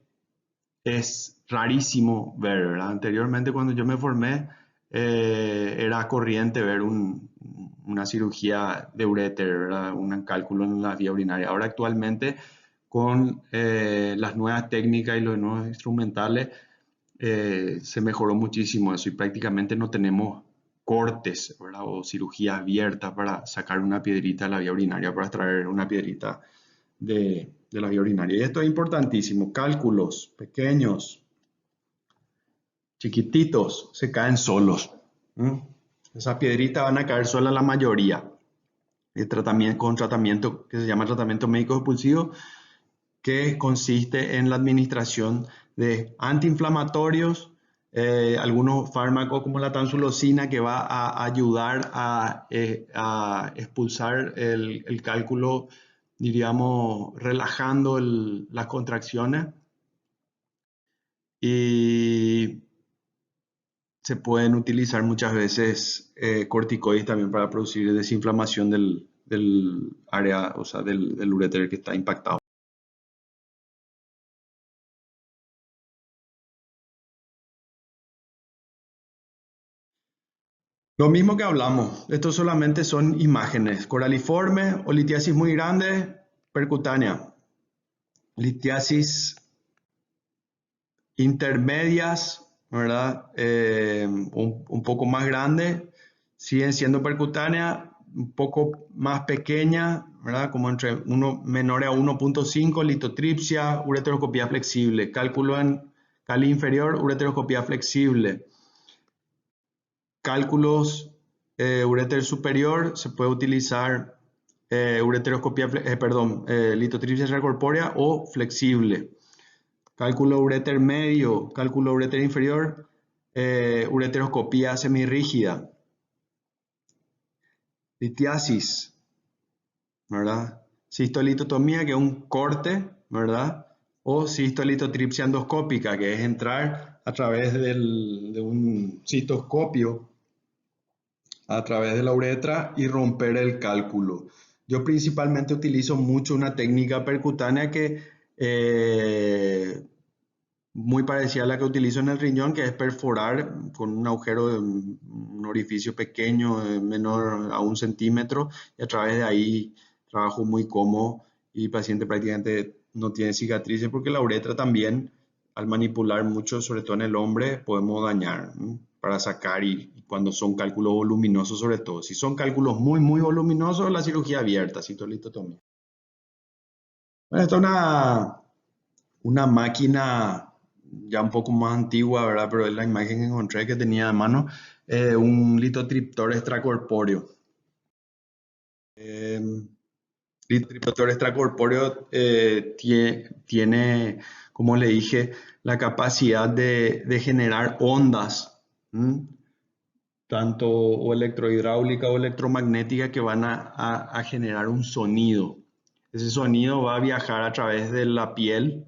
es rarísimo ver, ¿verdad? Anteriormente, cuando yo me formé, era corriente ver una cirugía de uréter, ¿verdad? Un cálculo en la vía urinaria. Ahora, actualmente, con las nuevas técnicas y los nuevos instrumentales, se mejoró muchísimo eso y prácticamente no tenemos cortes, ¿verdad? O cirugía abierta para sacar una piedrita de la vía urinaria, para extraer una piedrita de la vía urinaria. Y esto es importantísimo. Cálculos pequeños, chiquititos, se caen solos. Esas piedritas van a caer solas la mayoría. Con tratamiento que se llama tratamiento médico expulsivo, que consiste en la administración de antiinflamatorios, algunos fármacos como la tamsulosina, que va a ayudar a expulsar el cálculo, diríamos, relajando las contracciones. Y se pueden utilizar muchas veces corticoides también para producir desinflamación del área, o sea, del uréter que está impactado. Lo mismo que hablamos, estos solamente son imágenes. Coraliforme o litiasis muy grande, percutánea. Litiasis intermedias, ¿verdad? Un poco más grande, siguen siendo percutáneas, un poco más pequeña, ¿verdad? Como entre menores a 1.5, litotripsia, ureteroscopía flexible. Cálculo en cáliz inferior, ureteroscopía flexible. Cálculos uréter superior, se puede utilizar litotripsia extracorpórea o flexible. Cálculo uréter medio, cálculo uréter inferior, ureteroscopía semirrígida. Litiasis, ¿verdad? Cistolitotomía, que es un corte, ¿verdad? O cistolitotripsia endoscópica, que es entrar a través de un cistoscopio a través de la uretra y romper el cálculo. Yo principalmente utilizo mucho una técnica percutánea que muy parecida a la que utilizo en el riñón, que es perforar con un agujero de un orificio pequeño, menor a 1 centímetro, y a través de ahí trabajo muy cómodo y el paciente prácticamente no tiene cicatrices, porque la uretra también, al manipular mucho, sobre todo en el hombre, podemos dañar, ¿no? Para sacar, y cuando son cálculos voluminosos sobre todo. Si son cálculos muy, muy voluminosos, la cirugía abierta, citolitotomía. Bueno, esta es una máquina ya un poco más antigua, ¿verdad? Pero es la imagen que encontré que tenía de mano, un litotriptor extracorpóreo. Litotriptor extracorpóreo tiene, como le dije, la capacidad de generar ondas, tanto o electrohidráulica o electromagnética, que van a generar un sonido. Ese sonido va a viajar a través de la piel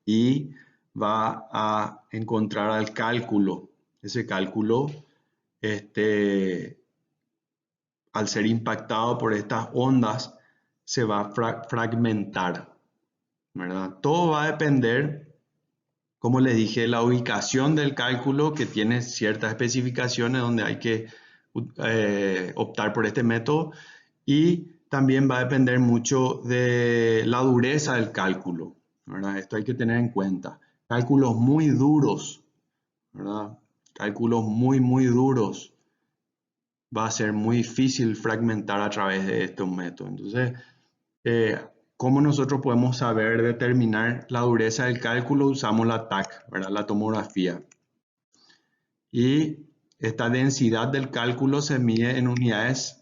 y va a encontrar al cálculo. Ese cálculo, al ser impactado por estas ondas, se va a fragmentar, ¿verdad? Todo va a depender, como les dije, la ubicación del cálculo, que tiene ciertas especificaciones donde hay que optar por este método, y también va a depender mucho de la dureza del cálculo, ¿verdad? Esto hay que tener en cuenta. Cálculos muy duros, ¿verdad? Cálculos muy, muy duros, va a ser muy difícil fragmentar a través de estos métodos. Entonces, ¿cómo nosotros podemos saber determinar la dureza del cálculo? Usamos la TAC, ¿verdad? La tomografía. Y esta densidad del cálculo se mide en unidades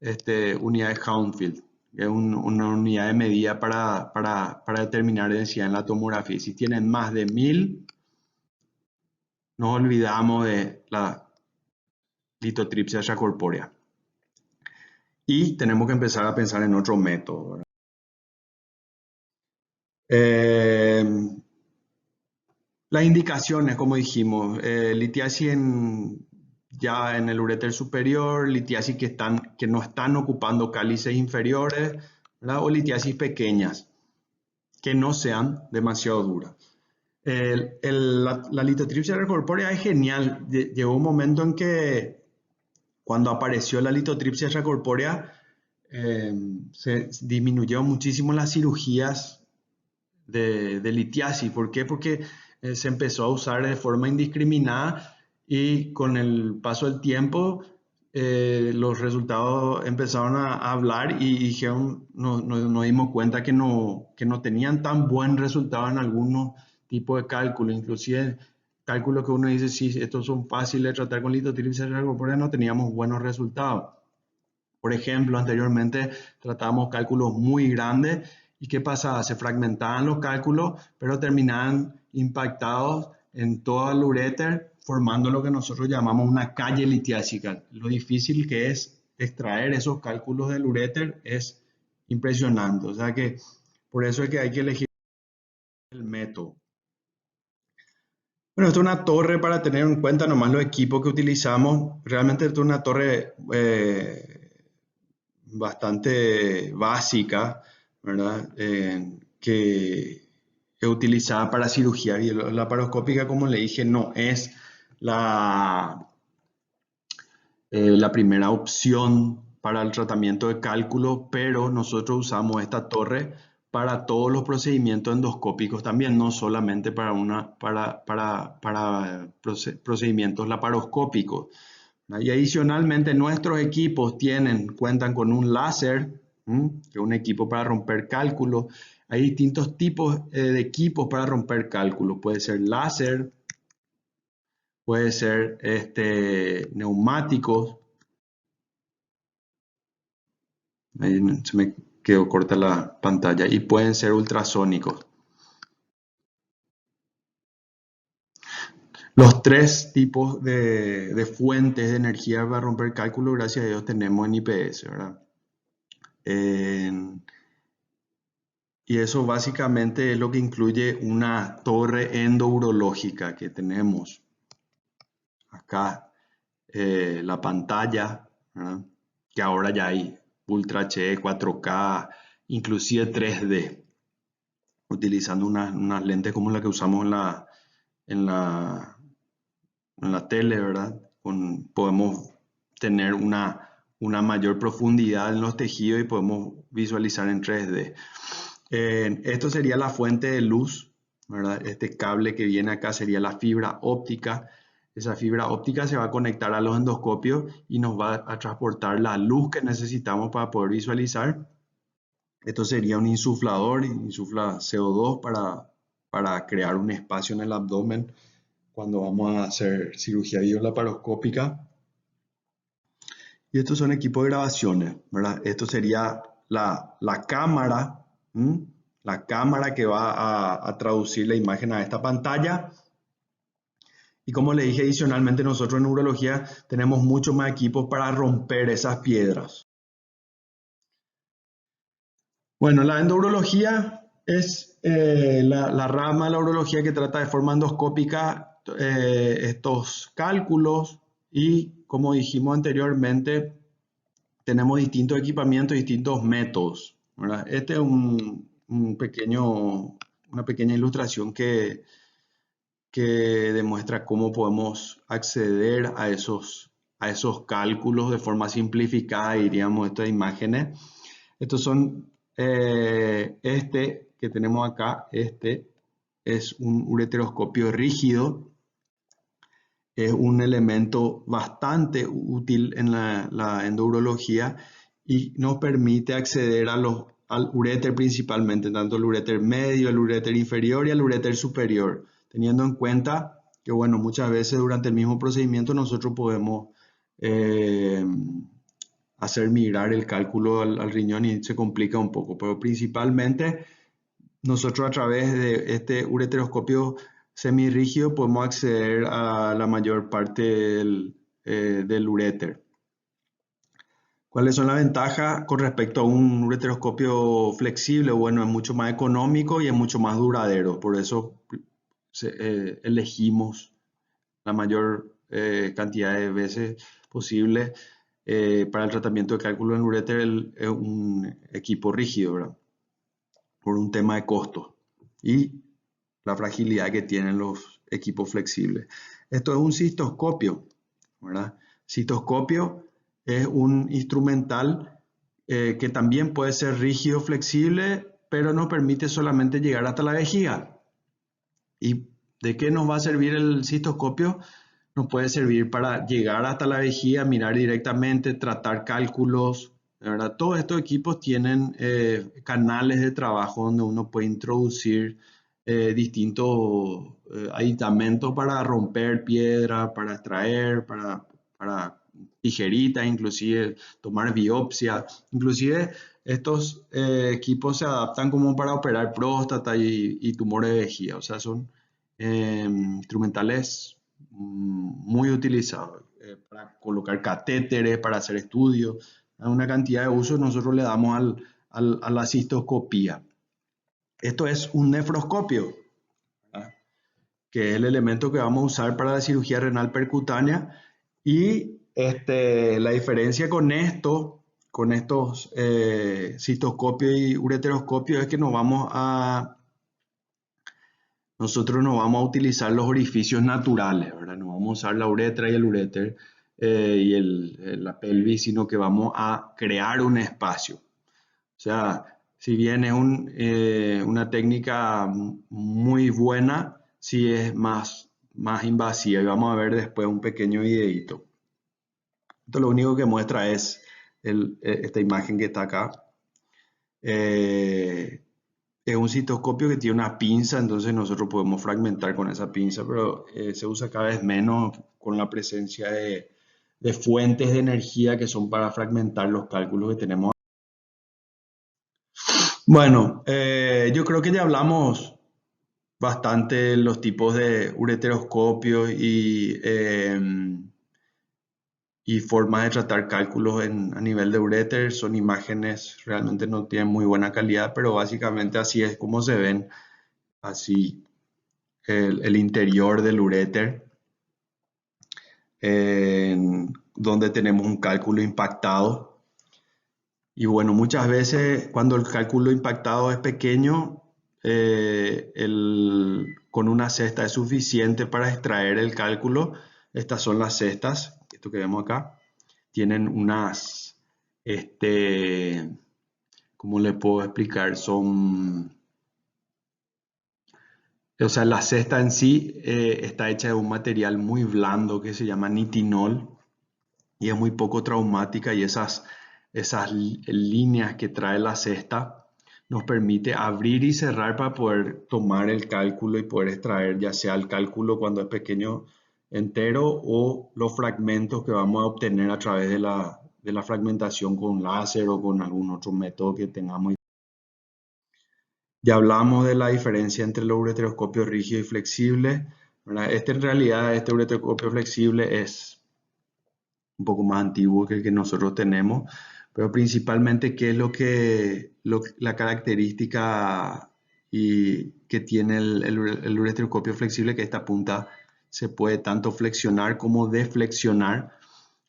Hounsfield, que es una unidad de medida para determinar densidad en la tomografía. Si tienen más de 1000, nos olvidamos de la litotripsia extracorpórea. Y tenemos que empezar a pensar en otro método, ¿verdad? Las indicaciones, como dijimos, litiasis ya en el uréter superior, litiasis que no están ocupando cálices inferiores, ¿verdad? O litiasis pequeñas, que no sean demasiado duras. La litotripsia extracorpórea es genial. Llegó un momento en que cuando apareció la litotripsia extracorpórea, se disminuyó muchísimo las cirugías de litiasis. ¿Por qué? Porque se empezó a usar de forma indiscriminada y con el paso del tiempo los resultados empezaron a hablar y dijeron, nos dimos cuenta que no tenían tan buen resultado en algunos tipos de cálculos, inclusive cálculos que uno dice, sí, estos son fáciles de tratar con litotripsia extracorpórea, no teníamos buenos resultados. Por ejemplo, anteriormente tratábamos cálculos muy grandes y ¿qué pasaba? Se fragmentaban los cálculos, pero terminaban impactados en todo el uréter, formando lo que nosotros llamamos una calle litiásica. Lo difícil que es extraer esos cálculos del uréter es impresionante. O sea que por eso es que hay que elegir el método. Bueno, esto es una torre para tener en cuenta nomás los equipos que utilizamos. Realmente esto es una torre bastante básica, ¿verdad? Que es utilizada para cirugía laparoscópica, como le dije, no es la primera opción para el tratamiento de cálculo, pero nosotros usamos esta torre para todos los procedimientos endoscópicos también, no solamente para procedimientos laparoscópicos. Y adicionalmente nuestros equipos cuentan con un láser, que es un equipo para romper cálculos. Hay distintos tipos de equipos para romper cálculos. Puede ser láser, puede ser neumáticos. Ahí se me quedó corta la pantalla. Y pueden ser ultrasónicos. Los tres tipos de fuentes de energía para romper cálculos, gracias a Dios, tenemos en IPS, ¿verdad? Y eso básicamente es lo que incluye una torre endourológica que tenemos. Acá la pantalla, ¿verdad? Que ahora ya hay Ultra HD, 4K, inclusive 3D, utilizando unas lentes como la que usamos en la tele, ¿verdad? Podemos tener una mayor profundidad en los tejidos y podemos visualizar en 3D. Esto sería la fuente de luz, ¿verdad? Este cable que viene acá sería la fibra óptica. Esa fibra óptica se va a conectar a los endoscopios y nos va a transportar la luz que necesitamos para poder visualizar. Esto sería un insuflador, insufla CO2 para crear un espacio en el abdomen cuando vamos a hacer cirugía biolaparoscópica. Y estos son equipos de grabaciones, ¿verdad? Esto sería la cámara, la cámara que va a traducir la imagen a esta pantalla. Y como le dije, adicionalmente nosotros en urología tenemos muchos más equipos para romper esas piedras. Bueno, la endourología es la rama de la urología que trata de forma endoscópica estos cálculos y, como dijimos anteriormente, tenemos distintos equipamientos, distintos métodos, ¿verdad? Este es una pequeña ilustración que demuestra cómo podemos acceder a esos cálculos de forma simplificada, diríamos, estas imágenes. Estos son, que tenemos acá, es un ureteroscopio rígido. Es un elemento bastante útil en la endourología y nos permite acceder al uréter principalmente, tanto el uréter medio, el uréter inferior y el uréter superior, teniendo en cuenta que bueno, muchas veces durante el mismo procedimiento nosotros podemos eh, hacer migrar el cálculo al riñón y se complica un poco, pero principalmente nosotros a través de este ureteroscopio semirrígido podemos acceder a la mayor parte del uréter. ¿Cuáles son las ventajas con respecto a un ureteroscopio flexible? Bueno, es mucho más económico y es mucho más duradero. Por eso elegimos la mayor cantidad de veces posible para el tratamiento de cálculo en uréter un equipo rígido, ¿verdad? Por un tema de costo y la fragilidad que tienen los equipos flexibles. Esto es un cistoscopio, ¿verdad? Cistoscopio es un instrumental que también puede ser rígido, flexible, pero nos permite solamente llegar hasta la vejiga. ¿Y de qué nos va a servir el cistoscopio? Nos puede servir para llegar hasta la vejiga, mirar directamente, tratar cálculos, ¿verdad? Todos estos equipos tienen canales de trabajo donde uno puede introducir distintos aditamentos para romper piedra, para extraer, para tijeritas, inclusive tomar biopsia. Inclusive estos equipos se adaptan como para operar próstata y tumores de vejiga. O sea, son instrumentales muy utilizados para colocar catéteres, para hacer estudios. Hay una cantidad de usos nosotros le damos a la cistoscopía. Esto es un nefroscopio, ¿verdad? Que es el elemento que vamos a usar para la cirugía renal percutánea. Y la diferencia con esto, con estos cistoscopios y ureteroscopios, es que nosotros no vamos a utilizar los orificios naturales, ¿verdad? No vamos a usar la uretra y el uréter y la pelvis, sino que vamos a crear un espacio. O sea, si bien es una técnica muy buena, sí es más invasiva. Y vamos a ver después un pequeño videito. Esto lo único que muestra es esta imagen que está acá. Es un citoscopio que tiene una pinza, entonces nosotros podemos fragmentar con esa pinza, pero se usa cada vez menos con la presencia de fuentes de energía que son para fragmentar los cálculos que tenemos. Bueno, yo creo que ya hablamos bastante de los tipos de ureteroscopios y formas de tratar cálculos a nivel de uréter. Son imágenes, realmente no tienen muy buena calidad, pero básicamente así es como se ven así el interior del uréter, donde tenemos un cálculo impactado. Y bueno, muchas veces cuando el cálculo impactado es pequeño, con una cesta es suficiente para extraer el cálculo. Estas son las cestas, esto que vemos acá. Tienen ¿cómo le puedo explicar? O sea, la cesta en sí está hecha de un material muy blando que se llama nitinol y es muy poco traumática, y esas líneas que trae la cesta nos permite abrir y cerrar para poder tomar el cálculo y poder extraer ya sea el cálculo cuando es pequeño entero o los fragmentos que vamos a obtener a través de la fragmentación con láser o con algún otro método que tengamos. Ya hablamos de la diferencia entre los ureteroscopios rígidos y flexibles, ¿verdad? En realidad, este ureteroscopio flexible es un poco más antiguo que el que nosotros tenemos, pero principalmente, ¿qué es la característica que tiene el ureteroscopio flexible? Que esta punta se puede tanto flexionar como deflexionar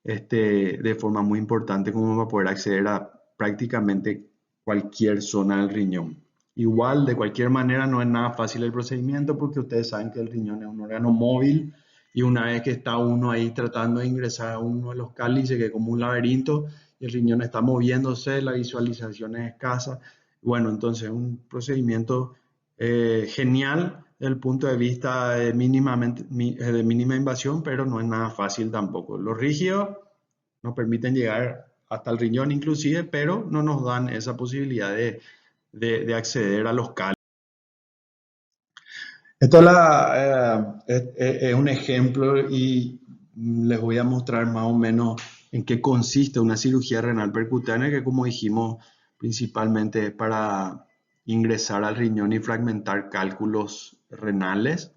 de forma muy importante, como para poder acceder a prácticamente cualquier zona del riñón. Igual, de cualquier manera, no es nada fácil el procedimiento, porque ustedes saben que el riñón es un órgano móvil, y una vez que está uno ahí tratando de ingresar a uno de los cálices, que es como un laberinto, y el riñón está moviéndose, la visualización es escasa. Bueno, entonces un procedimiento genial desde el punto de vista de mínima invasión, pero no es nada fácil tampoco. Los rígidos nos permiten llegar hasta el riñón inclusive, pero no nos dan esa posibilidad de acceder a los cálices. Esto es un ejemplo y les voy a mostrar más o menos en qué consiste una cirugía renal percutánea que, como dijimos, principalmente es para ingresar al riñón y fragmentar cálculos renales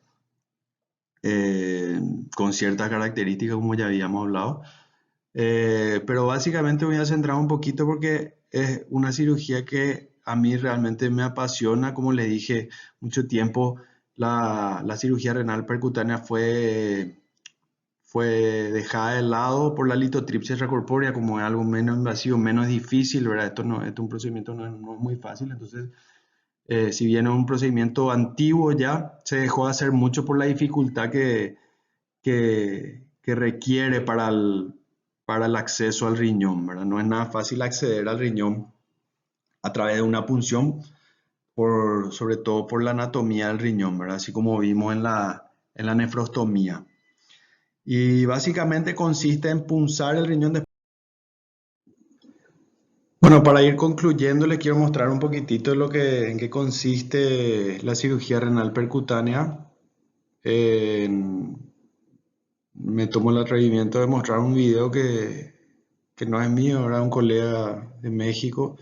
eh, con ciertas características como ya habíamos hablado. Pero básicamente me voy a centrar un poquito porque es una cirugía que a mí realmente me apasiona. Como le dije, mucho tiempo la cirugía renal percutánea fue dejada de lado por la litotripsia extracorpórea como es algo menos invasivo, menos difícil, ¿verdad? Esto es un procedimiento no es muy fácil, entonces si bien es un procedimiento antiguo ya, se dejó de hacer mucho por la dificultad que requiere para el acceso al riñón, ¿verdad? No es nada fácil acceder al riñón a través de una punción, sobre todo por la anatomía del riñón, ¿verdad? Así como vimos en la nefrostomía. Y básicamente consiste en punzar el riñón. Bueno, para ir concluyendo, les quiero mostrar un poquitito de en qué consiste la cirugía renal percutánea. En- Me tomo el atrevimiento de mostrar un video que no es mío, era un colega de México,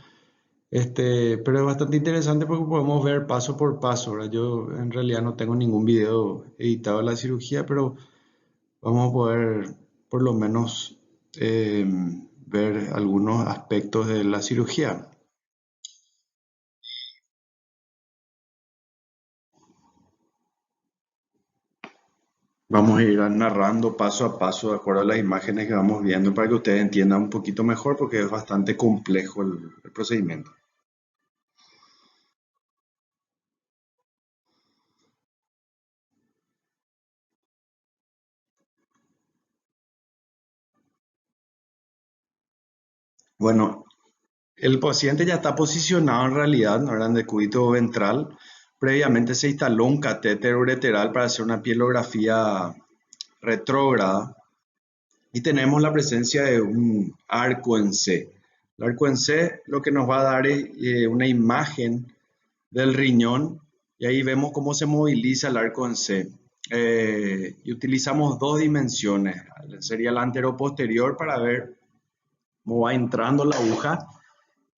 pero es bastante interesante porque podemos ver paso por paso, ¿verdad? Yo en realidad no tengo ningún video editado de la cirugía, pero vamos a poder por lo menos ver algunos aspectos de la cirugía. Vamos a ir narrando paso a paso de acuerdo a las imágenes que vamos viendo para que ustedes entiendan un poquito mejor porque es bastante complejo el procedimiento. Bueno, el paciente ya está posicionado en realidad, ¿no? Era en decúbito ventral. Previamente se instaló un catéter ureteral para hacer una pielografía retrógrada y tenemos la presencia de un arco en C. El arco en C lo que nos va a dar es una imagen del riñón y ahí vemos cómo se moviliza el arco en C. Y utilizamos dos dimensiones. Sería la anteroposterior para ver cómo va entrando la aguja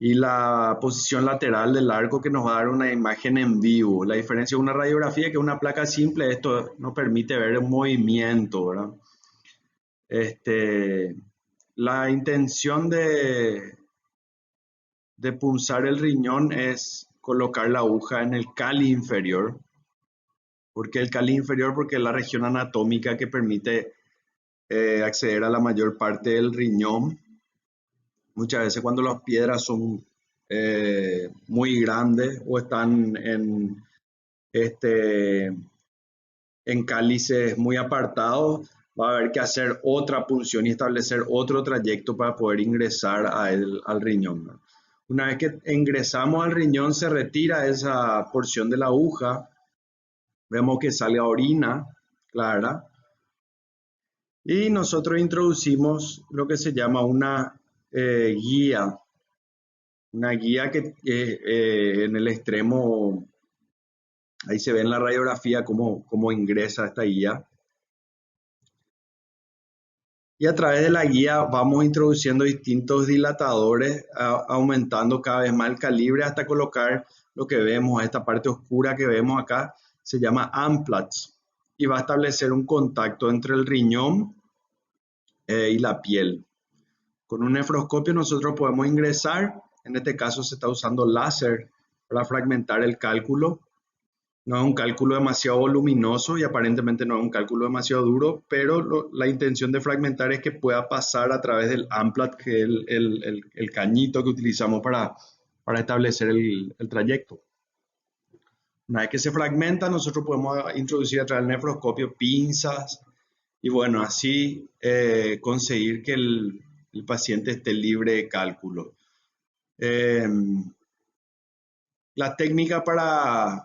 y la posición lateral del arco que nos va a dar una imagen en vivo. La diferencia de una radiografía que es una placa simple, esto nos permite ver un movimiento, ¿verdad? Este, la intención de punzar el riñón es colocar la aguja en el cali inferior. ¿Por qué el cali inferior? Porque es la región anatómica que permite acceder a la mayor parte del riñón. Muchas veces cuando las piedras son muy grandes o están este, en cálices muy apartados, va a haber que hacer otra punción y establecer otro trayecto para poder ingresar al riñón, ¿no? Una vez que ingresamos al riñón, se retira esa porción de la aguja, vemos que sale orina clara y nosotros introducimos lo que se llama guía, una guía que en el extremo, ahí se ve en la radiografía cómo ingresa esta guía. Y a través de la guía vamos introduciendo distintos dilatadores, aumentando cada vez más el calibre hasta colocar lo que vemos, esta parte oscura que vemos acá, se llama Amplats y va a establecer un contacto entre el riñón y la piel. Con un nefroscopio nosotros podemos ingresar, en este caso se está usando láser para fragmentar el cálculo. No es un cálculo demasiado voluminoso y aparentemente no es un cálculo demasiado duro, pero la intención de fragmentar es que pueda pasar a través del AMPLAT, que es el cañito que utilizamos para establecer el trayecto. Una vez que se fragmenta, nosotros podemos introducir a través del nefroscopio pinzas y bueno, así conseguir que el paciente esté libre de cálculo. Eh, la técnica para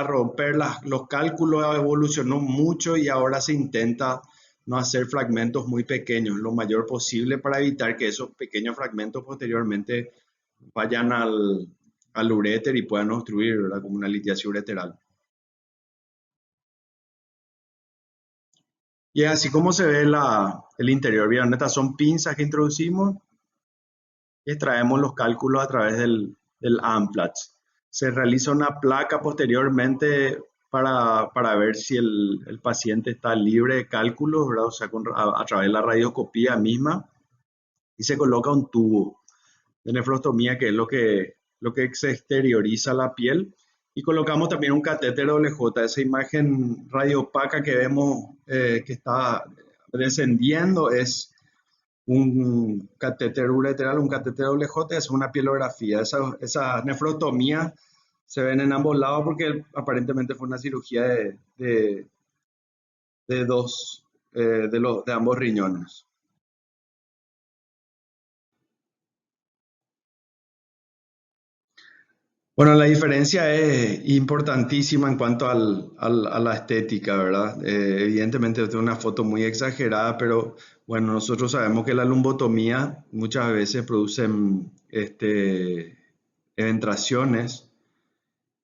romper los cálculos evolucionó mucho y ahora se intenta no hacer fragmentos muy pequeños, lo mayor posible para evitar que esos pequeños fragmentos posteriormente vayan al uréter y puedan obstruir, ¿verdad? Como una litiasis ureteral. Y es así como se ve el interior. Vieron, estas son pinzas que introducimos y extraemos los cálculos a través del AMPLATS. Se realiza una placa posteriormente para ver si el paciente está libre de cálculos, ¿verdad? O sea, a través de la radioscopía misma, y se coloca un tubo de nefrostomía, que es lo que se exterioriza la piel. Y colocamos también un catéter OLJ, esa imagen radiopaca que vemos que está descendiendo es un catéter ureteral, un catéter OLJ, es una pielografía. Esa nefrostomía se ven en ambos lados porque aparentemente fue una cirugía de dos, de ambos riñones. Bueno, la diferencia es importantísima en cuanto a la estética, ¿verdad? Evidentemente es una foto muy exagerada, pero bueno, nosotros sabemos que la lumbotomía muchas veces produce eventraciones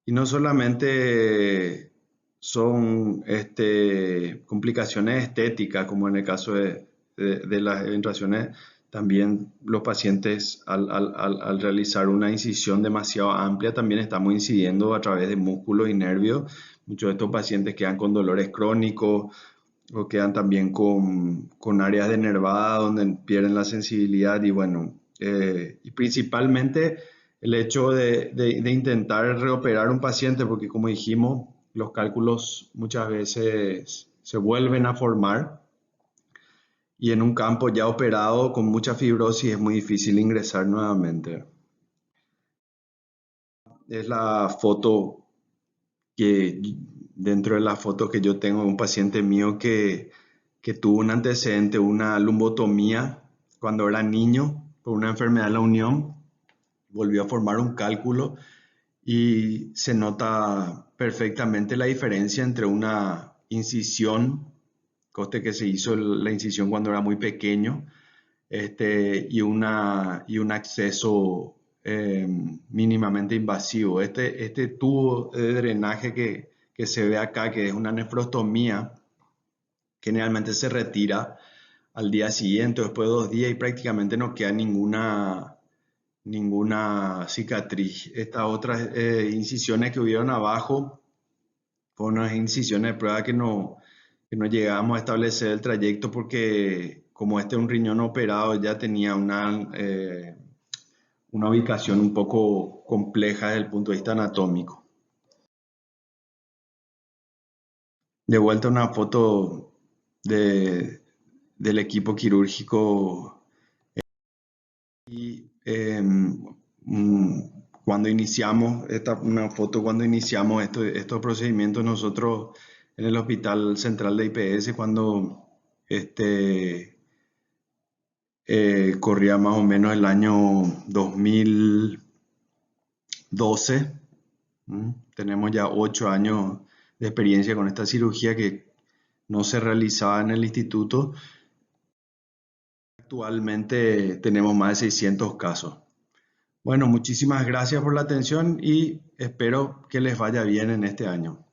y no solamente son complicaciones estéticas, como en el caso de las eventraciones, también los pacientes al realizar una incisión demasiado amplia también estamos incidiendo a través de músculos y nervios. Muchos de estos pacientes quedan con dolores crónicos o quedan también con áreas de nervada donde pierden la sensibilidad y bueno, y principalmente el hecho de intentar reoperar un paciente, porque como dijimos, los cálculos muchas veces se vuelven a formar y en un campo ya operado con mucha fibrosis es muy difícil ingresar nuevamente. Es la foto que, dentro de las fotos que yo tengo de un paciente mío que tuvo un antecedente, una lumbotomía cuando era niño por una enfermedad de la unión, volvió a formar un cálculo y se nota perfectamente la diferencia entre una incisión, coste que se hizo la incisión cuando era muy pequeño, y un acceso mínimamente invasivo. Este tubo de drenaje que se ve acá, que es una nefrostomía, generalmente se retira al día siguiente o después de 2 días y prácticamente no queda ninguna cicatriz. Estas otras incisiones que hubieron abajo fueron unas incisiones de prueba que no llegamos a establecer el trayecto porque como este es un riñón operado ya tenía una ubicación un poco compleja desde el punto de vista anatómico. De vuelta una foto del equipo quirúrgico y cuando iniciamos, una foto cuando iniciamos estos procedimientos nosotros en el Hospital Central de IPS, cuando corría más o menos el año 2012. Tenemos ya 8 años de experiencia con esta cirugía que no se realizaba en el instituto. Actualmente tenemos más de 600 casos. Bueno, muchísimas gracias por la atención y espero que les vaya bien en este año.